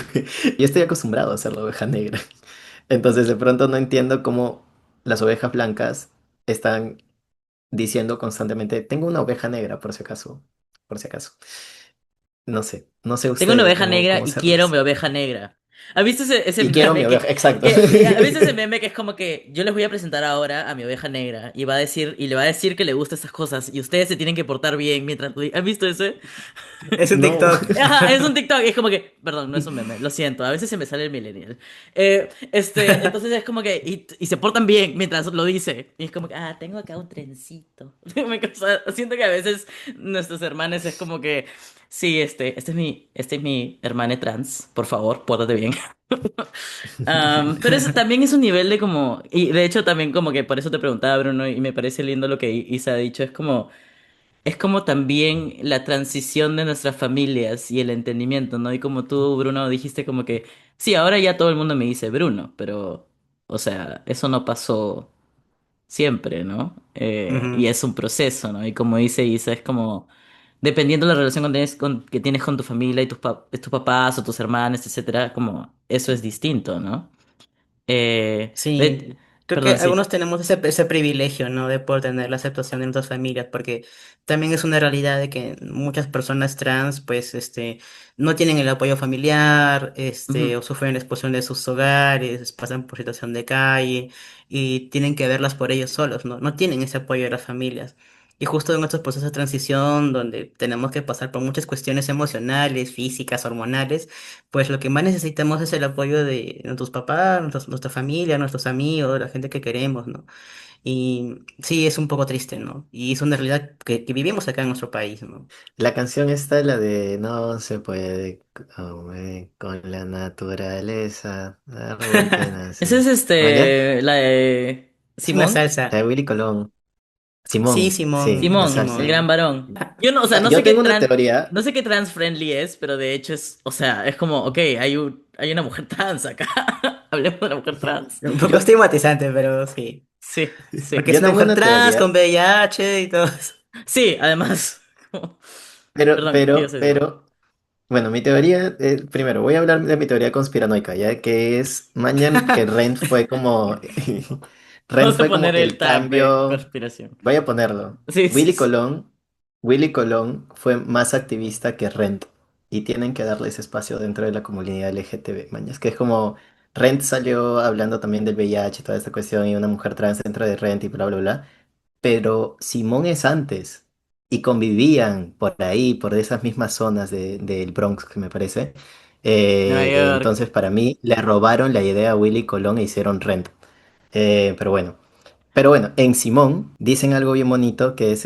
yo estoy acostumbrado a ser la oveja negra. Entonces, de pronto no entiendo cómo las ovejas blancas están diciendo constantemente, tengo una oveja negra, por si acaso, por si acaso. No sé tengo una ustedes oveja negra cómo y se quiero mi relacionan. oveja negra. ¿Has visto ese Y quiero mi meme oveja, exacto. ¿has visto ese meme que es como que yo les voy a presentar ahora a mi oveja negra y va a decir, y le va a decir que le gustan estas cosas y ustedes se tienen que portar bien mientras ¿has visto ese? es un No. TikTok. Ajá, es un TikTok, y es como que, perdón, no es un meme, lo siento, a veces se me sale el millennial. Entonces es como que, y se portan bien mientras lo dice. Y es como que, tengo acá un trencito. O sea, siento que a veces nuestros hermanos es como que, sí, este es mi hermano trans, por favor, pórtate bien. Pero eso también es un nivel de como, y de hecho también como que por eso te preguntaba, Bruno, y me parece lindo lo que Isa ha dicho, es como también la transición de nuestras familias y el entendimiento, ¿no? Y como tú, Bruno, dijiste como que, sí, ahora ya todo el mundo me dice Bruno, pero, o sea, eso no pasó siempre, ¿no? Y Ujú. es un proceso, ¿no? Y como dice Isa, es como, dependiendo de la relación que tienes con tu familia y tus papás o tus hermanos, etcétera, como eso es distinto, ¿no? Eh, de- Sí, creo que Perdón, algunos sí. tenemos ese privilegio, ¿no? De poder tener la aceptación de nuestras familias, porque también es una realidad de que muchas personas trans, pues, no tienen el apoyo familiar, Ujú. o sufren expulsión de sus hogares, pasan por situación de calle y tienen que verlas por ellos solos, ¿no? No tienen ese apoyo de las familias. Y justo en estos procesos de transición, donde tenemos que pasar por muchas cuestiones emocionales, físicas, hormonales, pues lo que más necesitamos es el apoyo de nuestros papás, nuestra familia, nuestros amigos, la gente que queremos, ¿no? Y sí, es un poco triste, ¿no? Y es una realidad que vivimos acá en nuestro país, ¿no? La canción está la de no se puede comer con la naturaleza, árbol que Ese es nace. ¿Mañas? la de Es una Simón. La de salsa. Willy Colón. Sí, Simón, sí, Simón, la Simón, el salsa. gran Simón. varón. Yo no, o sea, Ya, yo tengo una no teoría, sé qué trans friendly es, pero de hecho es, o sea, es como, ok, hay una mujer trans acá. Hablemos de la mujer trans. Un poco yo, estigmatizante, pero sí. Sí, sí. Porque es yo una tengo mujer una trans con teoría, VIH y todo eso. Sí, además. Perdón, ¿qué ibas a decir? bueno, mi teoría, primero voy a hablar de mi teoría conspiranoica, ya que es mañana que Rent fue como, Rent Vamos a fue como poner el el tag de cambio, conspiración. voy a ponerlo. Sí, sí, Willy sí. Colón, Willy Colón fue más activista que Rent y tienen que darle ese espacio dentro de la comunidad LGTB, mañas, que es como Rent salió hablando también del VIH y toda esta cuestión y una mujer trans dentro de Rent y bla, bla, bla. Pero Simón es antes y convivían por ahí, por esas mismas zonas del Bronx, que me parece. Nueva York. Entonces, para mí, le robaron la idea a Willy Colón e hicieron Rent. Pero bueno. Pero bueno, en Simón dicen algo bien bonito que es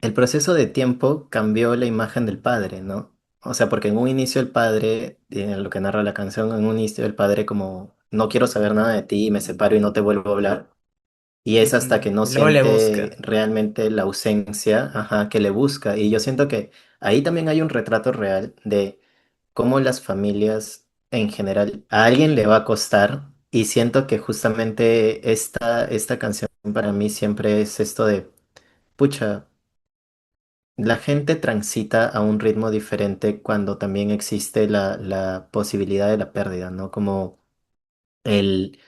el proceso de tiempo cambió la imagen del padre, ¿no? O sea, porque en un inicio el padre, en lo que narra la canción, en un inicio el padre como, no quiero saber nada de ti, me separo y no te vuelvo a hablar. Y es hasta Ujú. que no Y luego le siente busca. realmente la ausencia, ajá, que le busca. Y yo siento que ahí también hay un retrato real de cómo las familias en general a alguien le va a costar. Y siento que justamente esta canción para mí siempre es esto de, pucha, la gente transita a un ritmo diferente cuando también existe la posibilidad de la pérdida, ¿no? Como el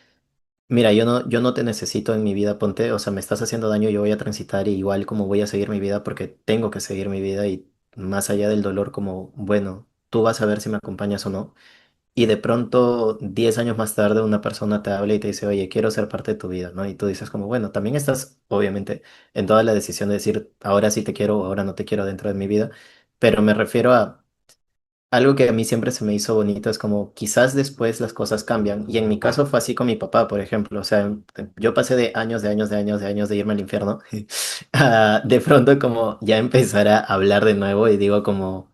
mira, yo no te necesito en mi vida, ponte, o sea, me estás haciendo daño, yo voy a transitar y igual como voy a seguir mi vida porque tengo que seguir mi vida y más allá del dolor como, bueno, tú vas a ver si me acompañas o no. Y de pronto, 10 años más tarde, una persona te habla y te dice, oye, quiero ser parte de tu vida, ¿no? Y tú dices como, bueno, también estás, obviamente, en toda la decisión de decir, ahora sí te quiero o ahora no te quiero dentro de mi vida, pero me refiero a algo que a mí siempre se me hizo bonito es como quizás después las cosas cambian. Y en mi caso fue así con mi papá, por ejemplo. O sea, yo pasé de años, de años, de años, de años de irme al infierno a de pronto como ya empezar a hablar de nuevo y digo como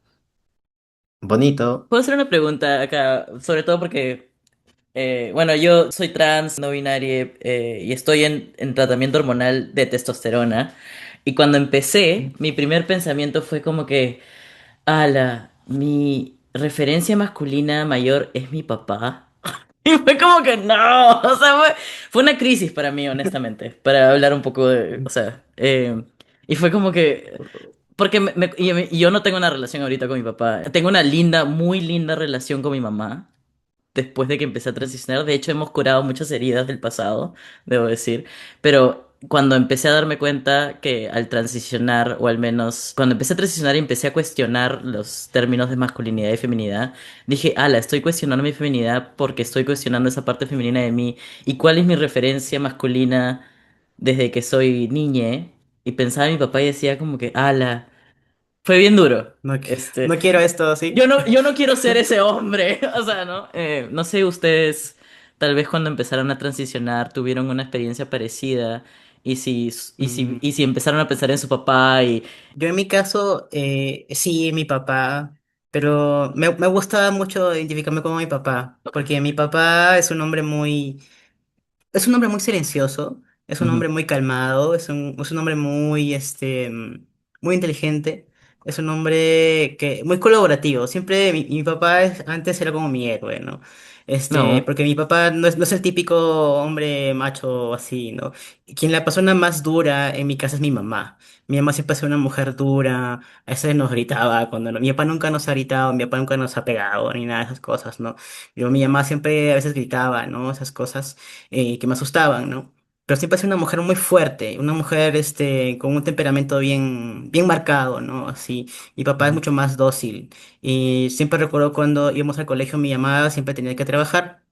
bonito. Puedo hacer una pregunta acá, sobre todo porque, bueno, yo soy trans, no binaria, y estoy en tratamiento hormonal de testosterona. Y cuando empecé, mi primer pensamiento fue como que, ala, mi referencia masculina mayor es mi papá. Y fue como que no, o sea, fue una crisis para mí, honestamente, para hablar un poco de, o sea, y fue como que, porque y yo no tengo una relación ahorita con mi papá, tengo una linda, muy linda relación con mi mamá, después de que empecé a transicionar. De hecho, hemos curado muchas heridas del pasado, debo decir. Pero cuando empecé a darme cuenta que al transicionar, o al menos cuando empecé a transicionar y empecé a cuestionar los términos de masculinidad y feminidad, dije, ala, estoy cuestionando mi feminidad porque estoy cuestionando esa parte femenina de mí. ¿Y cuál es mi referencia masculina desde que soy niña? Y pensaba en mi papá y decía como que, ala, fue bien duro. No, Este, no quiero esto, ¿sí? yo no quiero ser ese hombre, o sea, ¿no? No sé, ustedes tal vez cuando empezaron a transicionar tuvieron una experiencia parecida Mm, y si empezaron a pensar en su papá y... Yo en mi caso, sí, mi papá, pero me gustaba mucho identificarme como mi papá, porque mi papá es un hombre muy silencioso, es un Ujú. hombre muy calmado, es un hombre muy, muy inteligente, es un hombre muy colaborativo. Siempre mi papá antes era como mi héroe, ¿no? No. Porque mi papá no es el típico hombre macho así, ¿no? Quien la persona más dura en mi casa es mi mamá. Mi mamá siempre ha sido una mujer dura, a veces nos gritaba mi papá nunca nos ha gritado, mi papá nunca nos ha pegado, ni nada de esas cosas, ¿no? Mi mamá siempre a veces gritaba, ¿no? Esas cosas que me asustaban, ¿no? Pero siempre ha sido una mujer muy fuerte, una mujer con un temperamento bien, bien marcado, ¿no? Así, mi papá es Ujú. mucho más dócil. Y siempre recuerdo cuando íbamos al colegio, mi mamá siempre tenía que trabajar.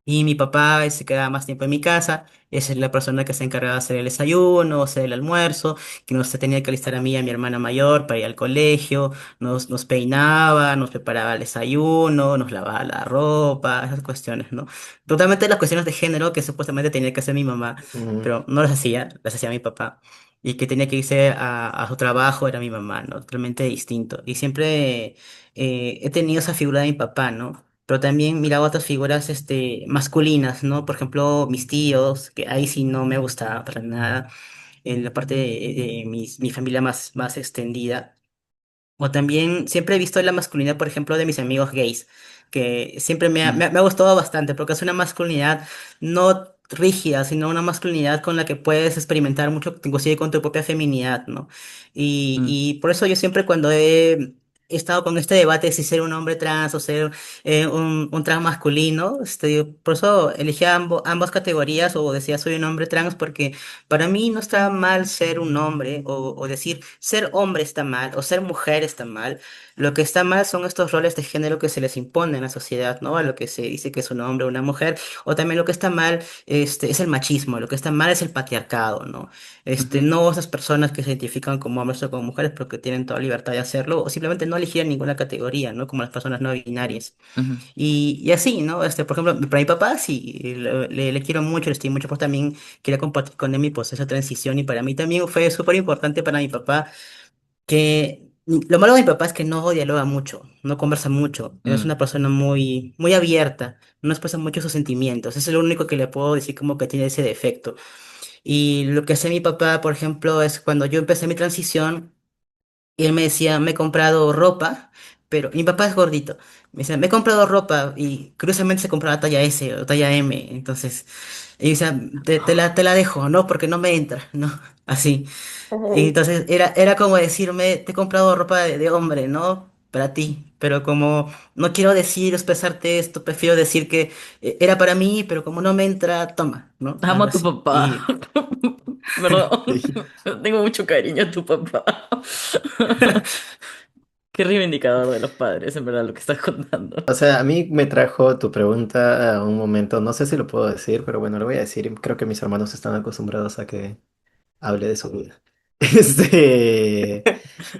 Y mi papá se quedaba más tiempo en mi casa, esa es la persona que se encargaba de hacer el desayuno, hacer el almuerzo, que nos tenía que alistar a mí y a mi hermana mayor para ir al colegio, nos peinaba, nos preparaba el desayuno, nos lavaba la ropa, esas cuestiones, ¿no? Totalmente las cuestiones de género que supuestamente tenía que hacer mi mamá, Ujú. pero no las hacía, las hacía mi papá. Y que tenía que irse a su trabajo era mi mamá, ¿no? Totalmente distinto. Y siempre he tenido esa figura de mi papá, ¿no? Pero también miraba otras figuras masculinas, ¿no? Por ejemplo, mis tíos, que ahí sí no me gustaba para nada, en la parte de mi familia más extendida. O también siempre he visto la masculinidad, por ejemplo, de mis amigos gays, que siempre me ha gustado bastante, porque es una masculinidad no rígida, sino una masculinidad con la que puedes experimentar mucho, inclusive con tu propia feminidad, ¿no? Y, Mm. y por eso yo siempre cuando he estado con este debate de si ser un hombre trans o ser un trans masculino, por eso elegí ambas categorías o decía soy un hombre trans, porque para mí no está mal ser un hombre o decir ser hombre está mal o ser mujer está mal. Lo que está mal son estos roles de género que se les imponen en la sociedad, ¿no? A lo que se dice que es un hombre o una mujer. O también lo que está mal es el machismo, lo que está mal es el patriarcado, ¿no? Ujú. No esas personas que se identifican como hombres o como mujeres porque tienen toda libertad de hacerlo o simplemente no eligieron ninguna categoría, ¿no? Como las personas no binarias. Ujú. Y así, ¿no? Por ejemplo, para mi papá sí, le quiero mucho, le estimo mucho, pues también quería compartir con él mi proceso de transición y para mí también fue súper importante para mi papá que lo malo de mi papá es que no dialoga mucho, no conversa mucho, es Mm. una persona muy, muy abierta, no expresa mucho sus sentimientos, eso es lo único que le puedo decir como que tiene ese defecto. Y lo que hace mi papá, por ejemplo, es cuando yo empecé mi transición, y él me decía, me he comprado ropa, pero mi papá es gordito. Me decía, me he comprado ropa y curiosamente se compraba talla S o talla M. Entonces, y decía, te la dejo, ¿no? Porque no me entra, ¿no? Así. Y entonces era como decirme, te he comprado ropa de hombre, ¿no? Para ti. Pero como no quiero decir, expresarte esto, prefiero decir que era para mí, pero como no me entra, toma, ¿no? Amo Algo a tu así. papá. Perdón. Tengo mucho cariño a tu papá. Qué reivindicador de los padres, en verdad, lo que estás contando. O sea, a mí me trajo tu pregunta a un momento, no sé si lo puedo decir, pero bueno, lo voy a decir. Creo que mis hermanos están acostumbrados a que hable de su vida.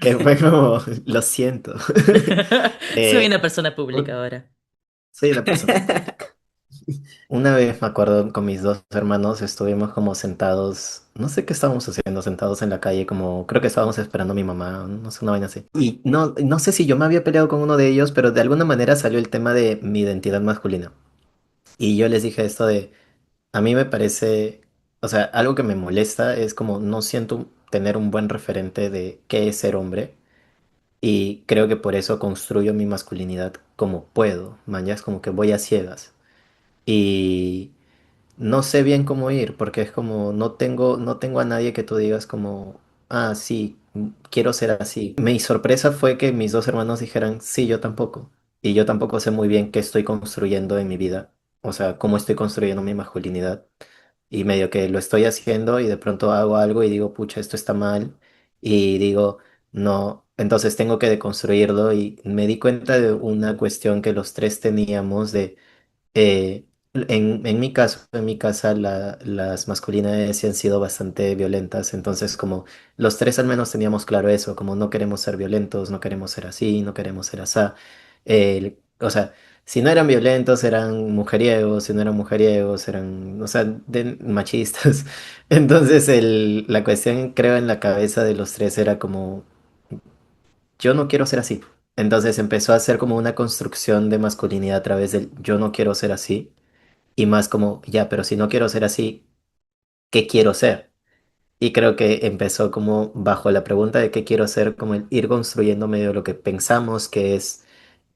Que fue como, lo siento. Soy Eh, una persona pública un- ahora. Soy una persona pública. Una vez me acuerdo con mis dos hermanos, estuvimos como sentados, no sé qué estábamos haciendo, sentados en la calle, como creo que estábamos esperando a mi mamá, no sé, una vaina así. Y no sé si yo me había peleado con uno de ellos, pero de alguna manera salió el tema de mi identidad masculina. Y yo les dije esto de, a mí me parece, o sea, algo que me molesta es como no siento tener un buen referente de qué es ser hombre. Y creo que por eso construyo mi masculinidad como puedo, mañas, como que voy a ciegas. y no sé bien cómo ir, porque es como no tengo a nadie que tú digas como, ah, sí, quiero ser así. Mi sorpresa fue que mis dos hermanos dijeran, sí, yo tampoco. Y yo tampoco sé muy bien qué estoy construyendo en mi vida, o sea, cómo estoy construyendo mi masculinidad. Y medio que lo estoy haciendo y de pronto hago algo y digo, pucha, esto está mal. Y digo, no, entonces tengo que deconstruirlo y me di cuenta de una cuestión que los tres teníamos de en mi caso, en mi casa, las masculinidades sí han sido bastante violentas, entonces como los tres al menos teníamos claro eso, como no queremos ser violentos, no queremos ser así, no queremos ser asá. O sea, si no eran violentos, eran mujeriegos, si no eran mujeriegos, eran, o sea, machistas. Entonces la cuestión, creo, en la cabeza de los tres era como, yo no quiero ser así. Entonces empezó a ser como una construcción de masculinidad a través del yo no quiero ser así y más como, ya, pero si no quiero ser así, ¿qué quiero ser? Y creo que empezó como bajo la pregunta de qué quiero ser, como el ir construyendo medio lo que pensamos que es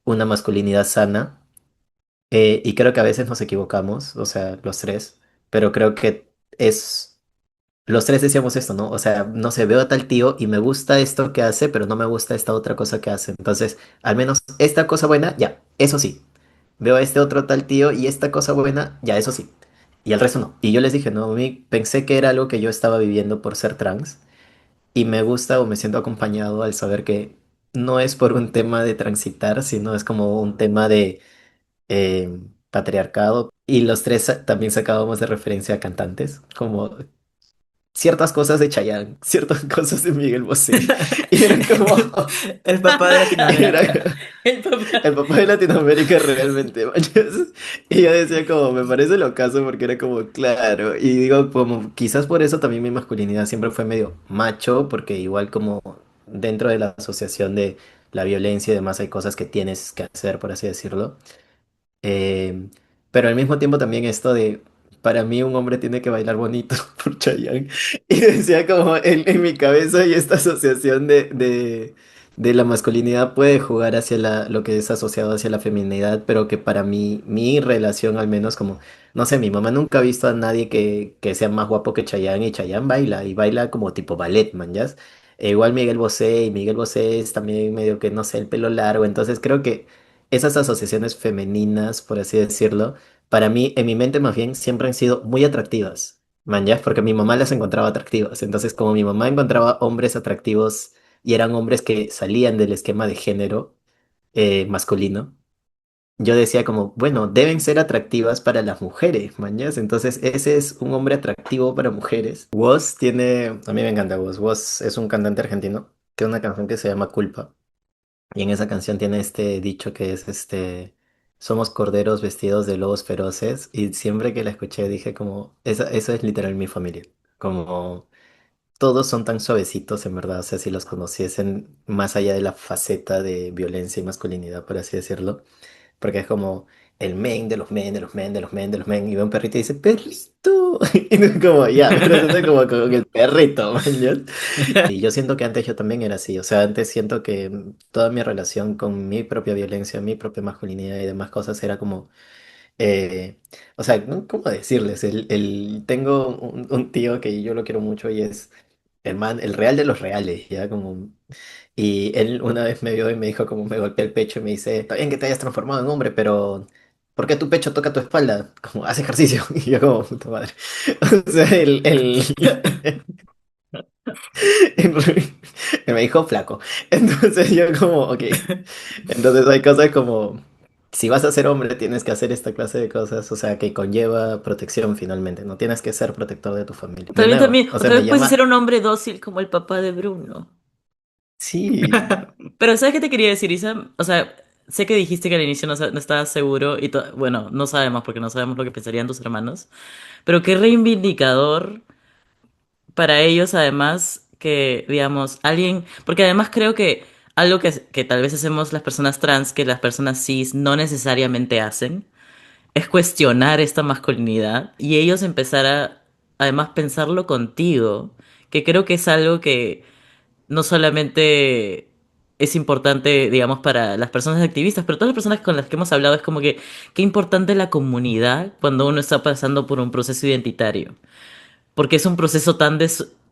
una masculinidad sana. Y creo que a veces nos equivocamos, o sea, los tres, pero creo que es, los tres decíamos esto, ¿no? O sea, no sé, veo a tal tío y me gusta esto que hace, pero no me gusta esta otra cosa que hace. Entonces, al menos esta cosa buena, ya, eso sí. Veo a este otro tal tío y esta cosa buena, ya, eso sí. Y el resto no. Y yo les dije, no, a mí pensé que era algo que yo estaba viviendo por ser trans. Y me gusta o me siento acompañado al saber que no es por un tema de transitar, sino es como un tema de patriarcado. Y los tres también sacábamos de referencia a cantantes, como ciertas cosas de Chayanne, ciertas cosas de Miguel Bosé. Y era como... El papá de Latinoamérica. era, El papá. el papá de Latinoamérica realmente, ¿manchas? Y yo decía como, me parece lo caso porque era como, claro, y digo como, quizás por eso también mi masculinidad siempre fue medio macho, porque igual como dentro de la asociación de la violencia y demás hay cosas que tienes que hacer, por así decirlo. Eh, pero al mismo tiempo también esto de, para mí un hombre tiene que bailar bonito por Chayanne. Y decía como en mi cabeza y esta asociación de la masculinidad puede jugar hacia lo que es asociado hacia la feminidad, pero que para mí, mi relación al menos como, no sé, mi mamá nunca ha visto a nadie que sea más guapo que Chayanne y Chayanne baila y baila como tipo ballet, man, ¿ya? Igual Miguel Bosé y Miguel Bosé es también medio que, no sé, el pelo largo, entonces creo que esas asociaciones femeninas, por así decirlo, para mí, en mi mente más bien, siempre han sido muy atractivas, man, ¿ya? Porque mi mamá las encontraba atractivas. Entonces, como mi mamá encontraba hombres atractivos y eran hombres que salían del esquema de género masculino, yo decía como, bueno, deben ser atractivas para las mujeres, man, ¿ya? Entonces, ese es un hombre atractivo para mujeres. Woz tiene, a mí me encanta Woz. Woz es un cantante argentino que una canción que se llama Culpa. Y en esa canción tiene este dicho que es somos corderos vestidos de lobos feroces. Y siempre que la escuché dije como, esa es literal mi familia. Como todos son tan suavecitos en verdad, o sea, si los conociesen más allá de la faceta de violencia y masculinidad, por así decirlo. Porque es como el men de los men, de los men, de los men, de los men. Y ve un perrito y dice, perrito. Y no es como, ya, pero es como que el perrito, man, ¿ya? Y yo siento que antes yo también era así, o sea, antes siento que toda mi relación con mi propia violencia, mi propia masculinidad y demás cosas era como, o sea, ¿cómo decirles? Tengo un tío que yo lo quiero mucho y es el real de los reales, ¿ya? Como, y él una vez me vio y me dijo como me golpeé el pecho y me dice, está bien que te hayas transformado en hombre, pero ¿por qué tu pecho toca tu espalda? Como, haz ejercicio. Y yo como, puta madre. O sea, y me dijo flaco. Entonces yo como, ok. Entonces hay cosas como, si vas a ser hombre tienes que hacer esta clase de cosas, o sea, que conlleva protección finalmente. No tienes que ser protector de tu familia. De También, nuevo, también, o o sea, tal me vez puedes ser llama, un hombre dócil como el papá de Bruno. sí, Pero ¿sabes qué te quería decir, Isa? O sea, sé que dijiste que al inicio no estabas seguro y bueno, no sabemos porque no sabemos lo que pensarían tus hermanos, pero qué reivindicador para ellos además que, digamos, alguien, porque además creo que algo que tal vez hacemos las personas trans, que las personas cis no necesariamente hacen, es cuestionar esta masculinidad y ellos empezar a, además, pensarlo contigo, que creo que es algo que no solamente es importante, digamos, para las personas activistas, pero todas las personas con las que hemos hablado es como que qué importante la comunidad cuando uno está pasando por un proceso identitario, porque es un proceso tan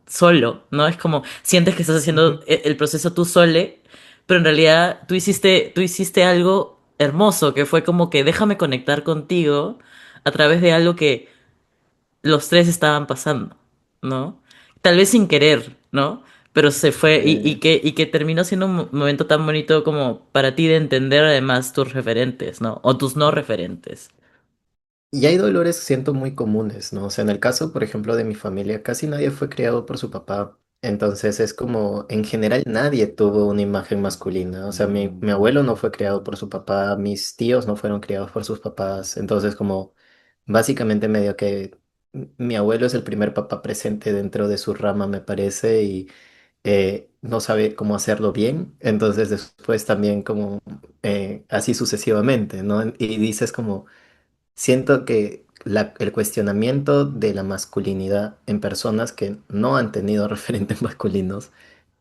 solo, ¿no? Es como sientes que estás haciendo Ujú. el proceso tú sole, pero en realidad tú hiciste algo hermoso, que fue como que déjame conectar contigo a través de algo que los tres estaban pasando, ¿no? Tal vez sin querer, ¿no? Pero se fue y que terminó siendo un momento tan bonito como para ti de entender además tus referentes, ¿no? O tus no referentes. Y hay dolores, siento, muy comunes, ¿no? O sea, en el caso, por ejemplo, de mi familia, casi nadie fue criado por su papá. Entonces es como, en general, nadie tuvo una imagen masculina. O sea, mi abuelo no fue criado por su papá, mis tíos no fueron criados por sus papás. Entonces, como, básicamente medio que mi abuelo es el primer papá presente dentro de su rama, me parece, y no sabe cómo hacerlo bien. Entonces, después también como, así sucesivamente, ¿no? Y dices como... Siento que el cuestionamiento de la masculinidad en personas que no han tenido referentes masculinos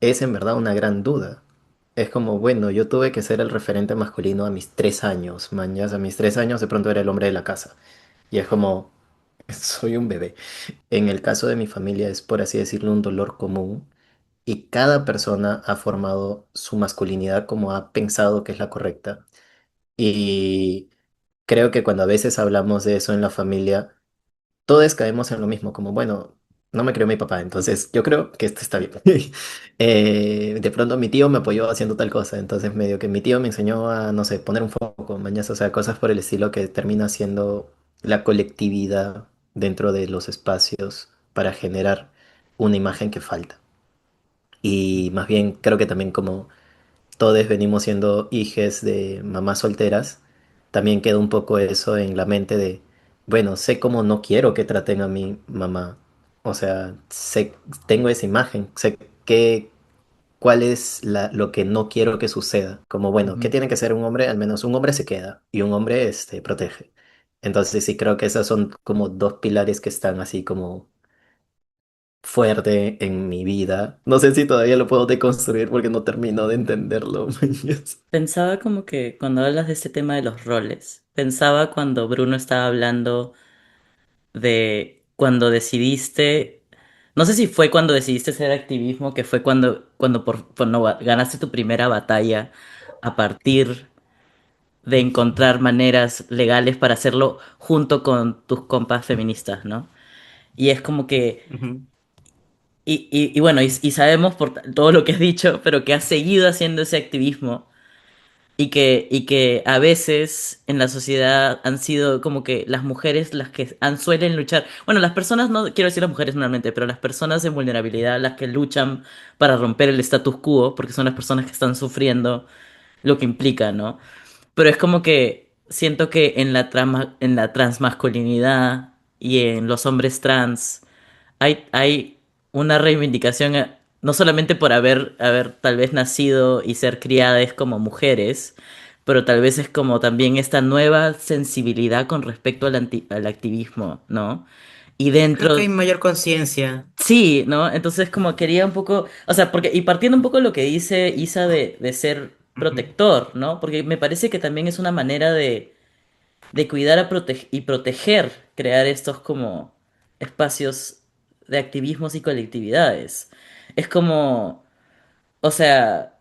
es en verdad una gran duda. Es como, bueno, yo tuve que ser el referente masculino a mis 3 años, mañas, a mis 3 años de pronto era el hombre de la casa. Y es como, soy un bebé. En el caso de mi familia es, por así decirlo, un dolor común y cada persona ha formado su masculinidad como ha pensado que es la correcta. Y creo que cuando a veces hablamos de eso en la familia, todos caemos en lo mismo, como, bueno, no me creó mi papá, entonces yo creo que esto está bien. De pronto mi tío me apoyó haciendo tal cosa, entonces medio que mi tío me enseñó a, no sé, poner un foco, mañas, o sea, cosas por el estilo que termina siendo la colectividad dentro de los espacios para generar una imagen que falta. Y más bien creo que también como todos venimos siendo hijes de mamás solteras, también queda un poco eso en la mente de, bueno, sé cómo no quiero que traten a mi mamá. O sea, sé, tengo esa imagen, sé cuál es lo que no quiero que suceda. Como, bueno, ¿qué Ujú. tiene que ser un hombre? Al menos un hombre se queda y un hombre protege. Entonces sí creo que esos son como dos pilares que están así como fuerte en mi vida. No sé si todavía lo puedo deconstruir porque no termino de entenderlo. mañas. Pensaba como que cuando hablas de este tema de los roles, pensaba cuando Bruno estaba hablando de cuando decidiste, no sé si fue cuando decidiste hacer activismo, que fue cuando ganaste tu primera batalla a partir de encontrar maneras legales para hacerlo junto con tus compas feministas, ¿no? Y es como que, Ujú. y bueno, y sabemos por todo lo que has dicho, pero que has seguido haciendo ese activismo y que a veces en la sociedad han sido como que las mujeres las que suelen luchar. Bueno, las personas, no quiero decir las mujeres normalmente, pero las personas en vulnerabilidad, las que luchan para romper el status quo, porque son las personas que están sufriendo lo que implica, ¿no? Pero es como que siento que en en la transmasculinidad y en los hombres trans hay una reivindicación, no solamente por haber tal vez nacido y ser criadas como mujeres, pero tal vez es como también esta nueva sensibilidad con respecto al activismo, ¿no? Y Creo que hay dentro, mayor conciencia. sí, ¿no? Entonces como quería un poco, o sea, porque, y partiendo un poco de lo que dice Isa de ser Ujú. protector, ¿no? Porque me parece que también es una manera de cuidar y proteger, crear estos como espacios de activismos y colectividades. Es como, o sea,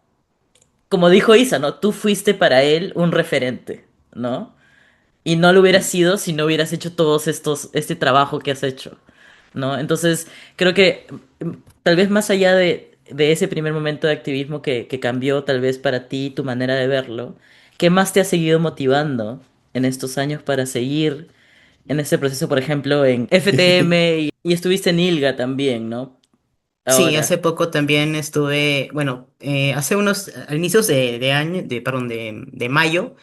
como dijo Isa, ¿no? Tú fuiste para él un referente, ¿no? Y no lo hubieras sido si no hubieras hecho este trabajo que has hecho, ¿no? Entonces, creo que tal vez más allá de ese primer momento de activismo que cambió tal vez para ti tu manera de verlo, ¿qué más te ha seguido motivando en estos años para seguir en ese proceso, por ejemplo, en FTM y estuviste en ILGA también, ¿no? Sí, hace Ahora. poco también estuve, bueno, hace unos, a inicios de año, perdón, de mayo,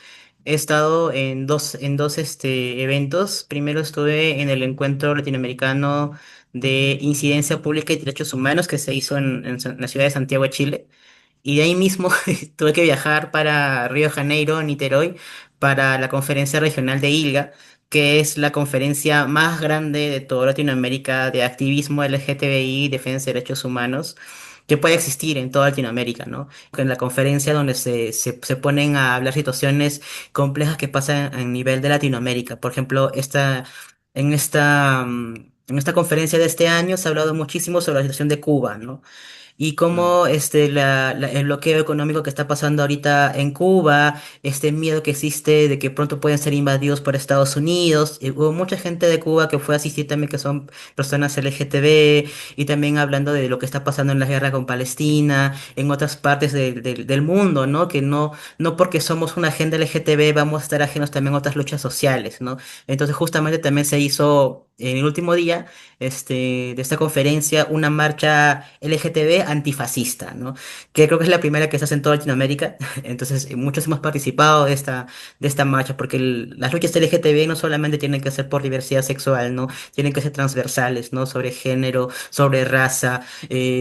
he estado en dos eventos. Primero estuve en el encuentro latinoamericano de incidencia pública y derechos humanos que se hizo en la ciudad de Santiago de Chile. Y de ahí mismo tuve que viajar para Río de Janeiro, Niterói, para la conferencia regional de ILGA, que es la conferencia más grande de toda Latinoamérica de activismo LGTBI, defensa de derechos humanos. que puede existir en toda Latinoamérica, ¿no? En la conferencia donde se ponen a hablar situaciones complejas que pasan a nivel de Latinoamérica. Por ejemplo, en esta conferencia de este año se ha hablado muchísimo sobre la situación de Cuba, ¿no? Y Mm, cómo el bloqueo económico que está pasando ahorita en Cuba, este miedo que existe de que pronto pueden ser invadidos por Estados Unidos. Hubo mucha gente de Cuba que fue a asistir también, que son personas LGTB, y también hablando de lo que está pasando en la guerra con Palestina, en otras partes del mundo, ¿no? Que no porque somos una agenda LGTB vamos a estar ajenos también a otras luchas sociales, ¿no? Entonces justamente también se hizo en el último día de esta conferencia una marcha LGTB antifascista, ¿no? Que creo que es la primera que se hace en toda Latinoamérica. Entonces, muchos hemos participado de esta marcha, porque las luchas LGTB no solamente tienen que ser por diversidad sexual, ¿no? Tienen que ser transversales, ¿no? Sobre género, sobre raza,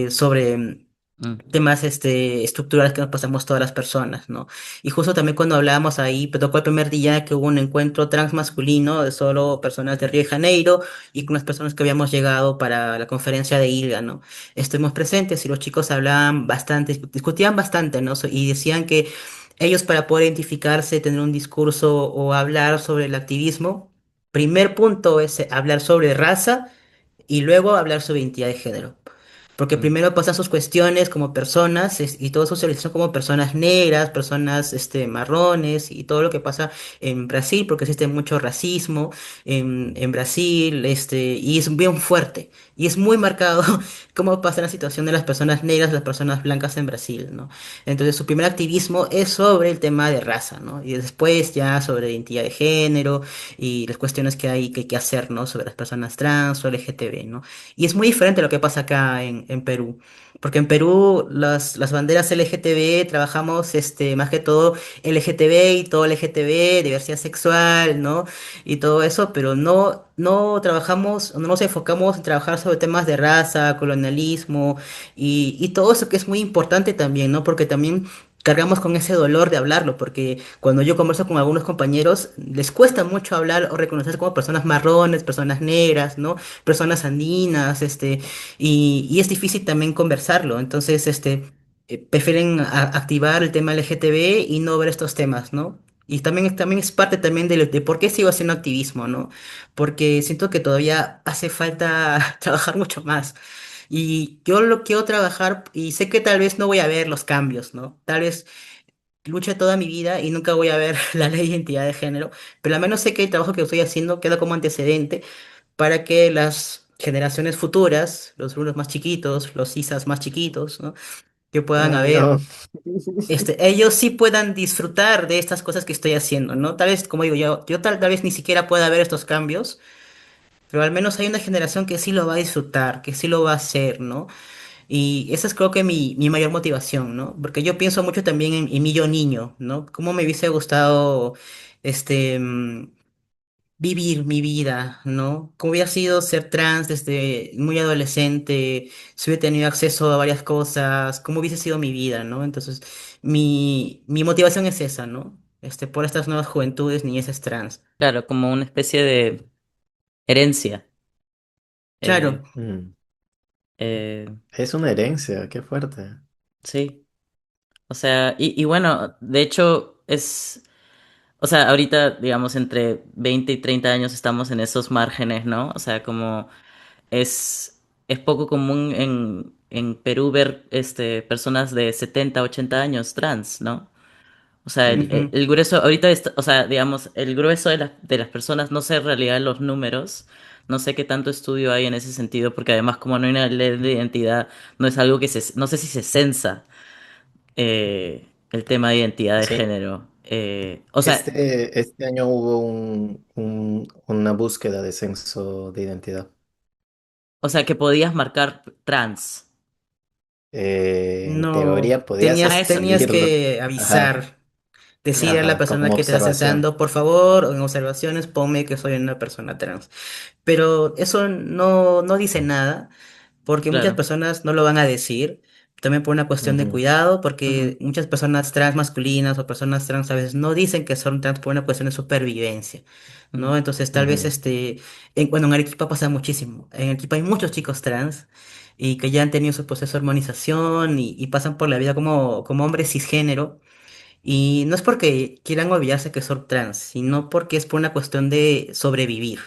sobre Mm, temas estructurales que nos pasamos todas las personas, ¿no? Y justo también cuando hablábamos ahí, me tocó el primer día que hubo un encuentro transmasculino de solo personas de Río de Janeiro y con las personas que habíamos llegado para la conferencia de ILGA, ¿no? Estuvimos presentes y los chicos hablaban bastante, discutían bastante, ¿no? Y decían que ellos para poder identificarse, tener un discurso o hablar sobre el activismo, primer punto es hablar sobre raza y luego hablar sobre identidad de género. Porque mm. primero pasan sus cuestiones como personas y toda socialización como personas negras, personas marrones y todo lo que pasa en Brasil, porque existe mucho racismo en Brasil, y es bien fuerte. Y es muy marcado cómo pasa la situación de las personas negras, las personas blancas en Brasil, ¿no? Entonces su primer activismo es sobre el tema de raza, ¿no? Y después ya sobre identidad de género y las cuestiones que hay que hacer, ¿no? Sobre las personas trans o LGTB, ¿no? Y es muy diferente a lo que pasa acá en Perú. Porque en Perú las banderas LGTB trabajamos más que todo LGTB y todo LGTB, diversidad sexual, ¿no? Y todo eso, pero no trabajamos, no nos enfocamos en trabajar sobre temas de raza, colonialismo y todo eso que es muy importante también, ¿no? Porque también cargamos con ese dolor de hablarlo, porque cuando yo converso con algunos compañeros, les cuesta mucho hablar o reconocerse como personas marrones, personas negras, ¿no? Personas andinas, y es difícil también conversarlo. Entonces, prefieren activar el tema LGTB y no ver estos temas, ¿no? Y también es parte también de por qué sigo haciendo activismo, ¿no? Porque siento que todavía hace falta trabajar mucho más. Y yo lo quiero trabajar y sé que tal vez no voy a ver los cambios, ¿no? Tal vez luche toda mi vida y nunca voy a ver la ley de identidad de género, pero al menos sé que el trabajo que estoy haciendo queda como antecedente para que las generaciones futuras, los alumnos más chiquitos, los ISAs más chiquitos, ¿no? Que puedan Ay, no. haber, ellos sí puedan disfrutar de estas cosas que estoy haciendo, ¿no? Tal vez, como digo, yo tal vez ni siquiera pueda ver estos cambios, pero al menos hay una generación que sí lo va a disfrutar, que sí lo va a hacer, ¿no? Y esa es creo que mi mayor motivación, ¿no? Porque yo pienso mucho también en mi yo niño, ¿no? Cómo me hubiese gustado, este, mm, vivir mi vida, ¿no? Cómo hubiera sido ser trans desde muy adolescente, si hubiera tenido acceso a varias cosas, cómo hubiese sido mi vida, ¿no? Entonces, mi motivación es esa, ¿no? Por estas nuevas juventudes, niñeces trans. claro, como una especie de herencia. Claro, Eh, Mm. eh, Es una herencia, qué fuerte. sí. O sea, y bueno, de hecho es, o sea, ahorita, digamos, entre 20 y 30 años estamos en esos márgenes, ¿no? O sea, como es poco común en Perú ver personas de 70 80 años trans, ¿no? O sea, ujú. el grueso, ahorita, o sea, digamos, el grueso de las personas, no sé en realidad los números, no sé qué tanto estudio hay en ese sentido, porque además como no hay una ley de identidad, no es algo que no sé si se censa el tema de identidad de Sí. género. O sea, Este año hubo una búsqueda de censo de identidad. que podías marcar trans. En No, teoría podías Ah, tenías, eso. tenías escribirlo. que Ajá, avisar. Decir a la ajá, persona como que te está observación. censando, por favor, en observaciones, ponme que soy una persona trans. Pero eso no dice nada, porque muchas Claro. personas no lo van a decir, también por una cuestión de Ujú, cuidado, ujú, porque muchas personas trans masculinas o personas trans a veces no dicen que son trans por una cuestión de supervivencia, ¿no? Mm. Entonces tal vez ujú. bueno, en Arequipa pasa muchísimo. En Arequipa hay muchos chicos trans y que ya han tenido su proceso de hormonización y pasan por la vida como hombres cisgénero. Y no es porque quieran olvidarse que son trans, sino porque es por una cuestión de sobrevivir,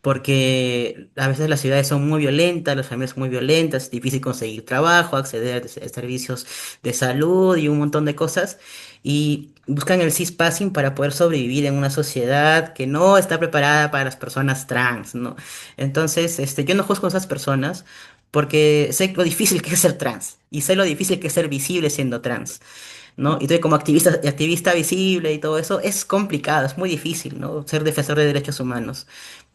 porque a veces las ciudades son muy violentas, las familias son muy violentas, es difícil conseguir trabajo, acceder a servicios de salud y un montón de cosas, y buscan el cispassing para poder sobrevivir en una sociedad que no está preparada para las personas trans, ¿no? Entonces, yo no juzgo a esas personas porque sé lo difícil que es ser trans y sé lo difícil que es ser visible siendo trans. ¿No? Y tú como activista visible y todo eso es complicado, es muy difícil, ¿no? Ser defensor de derechos humanos.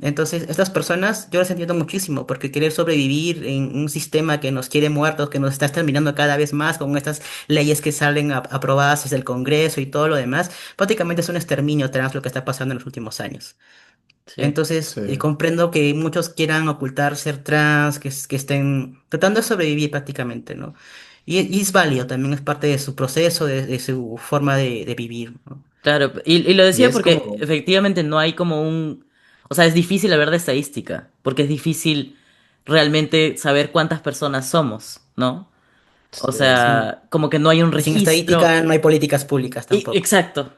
Entonces, estas personas yo las entiendo muchísimo porque querer sobrevivir en un sistema que nos quiere muertos, que nos está exterminando cada vez más con estas leyes que salen aprobadas desde el Congreso y todo lo demás, prácticamente es un exterminio trans lo que está pasando en los últimos años. Sí. Entonces, Sí. comprendo que muchos quieran ocultar ser trans, que estén tratando de sobrevivir prácticamente, ¿no? Y es válido, también es parte de su proceso, de su forma de vivir, ¿no? Claro, y lo Y decía es porque como, efectivamente no hay como un... O sea, es difícil hablar de estadística, porque es difícil realmente saber cuántas personas somos, ¿no? O sí, Sí. sea, como que no hay un Y sin registro. estadística no hay políticas públicas tampoco. Exacto.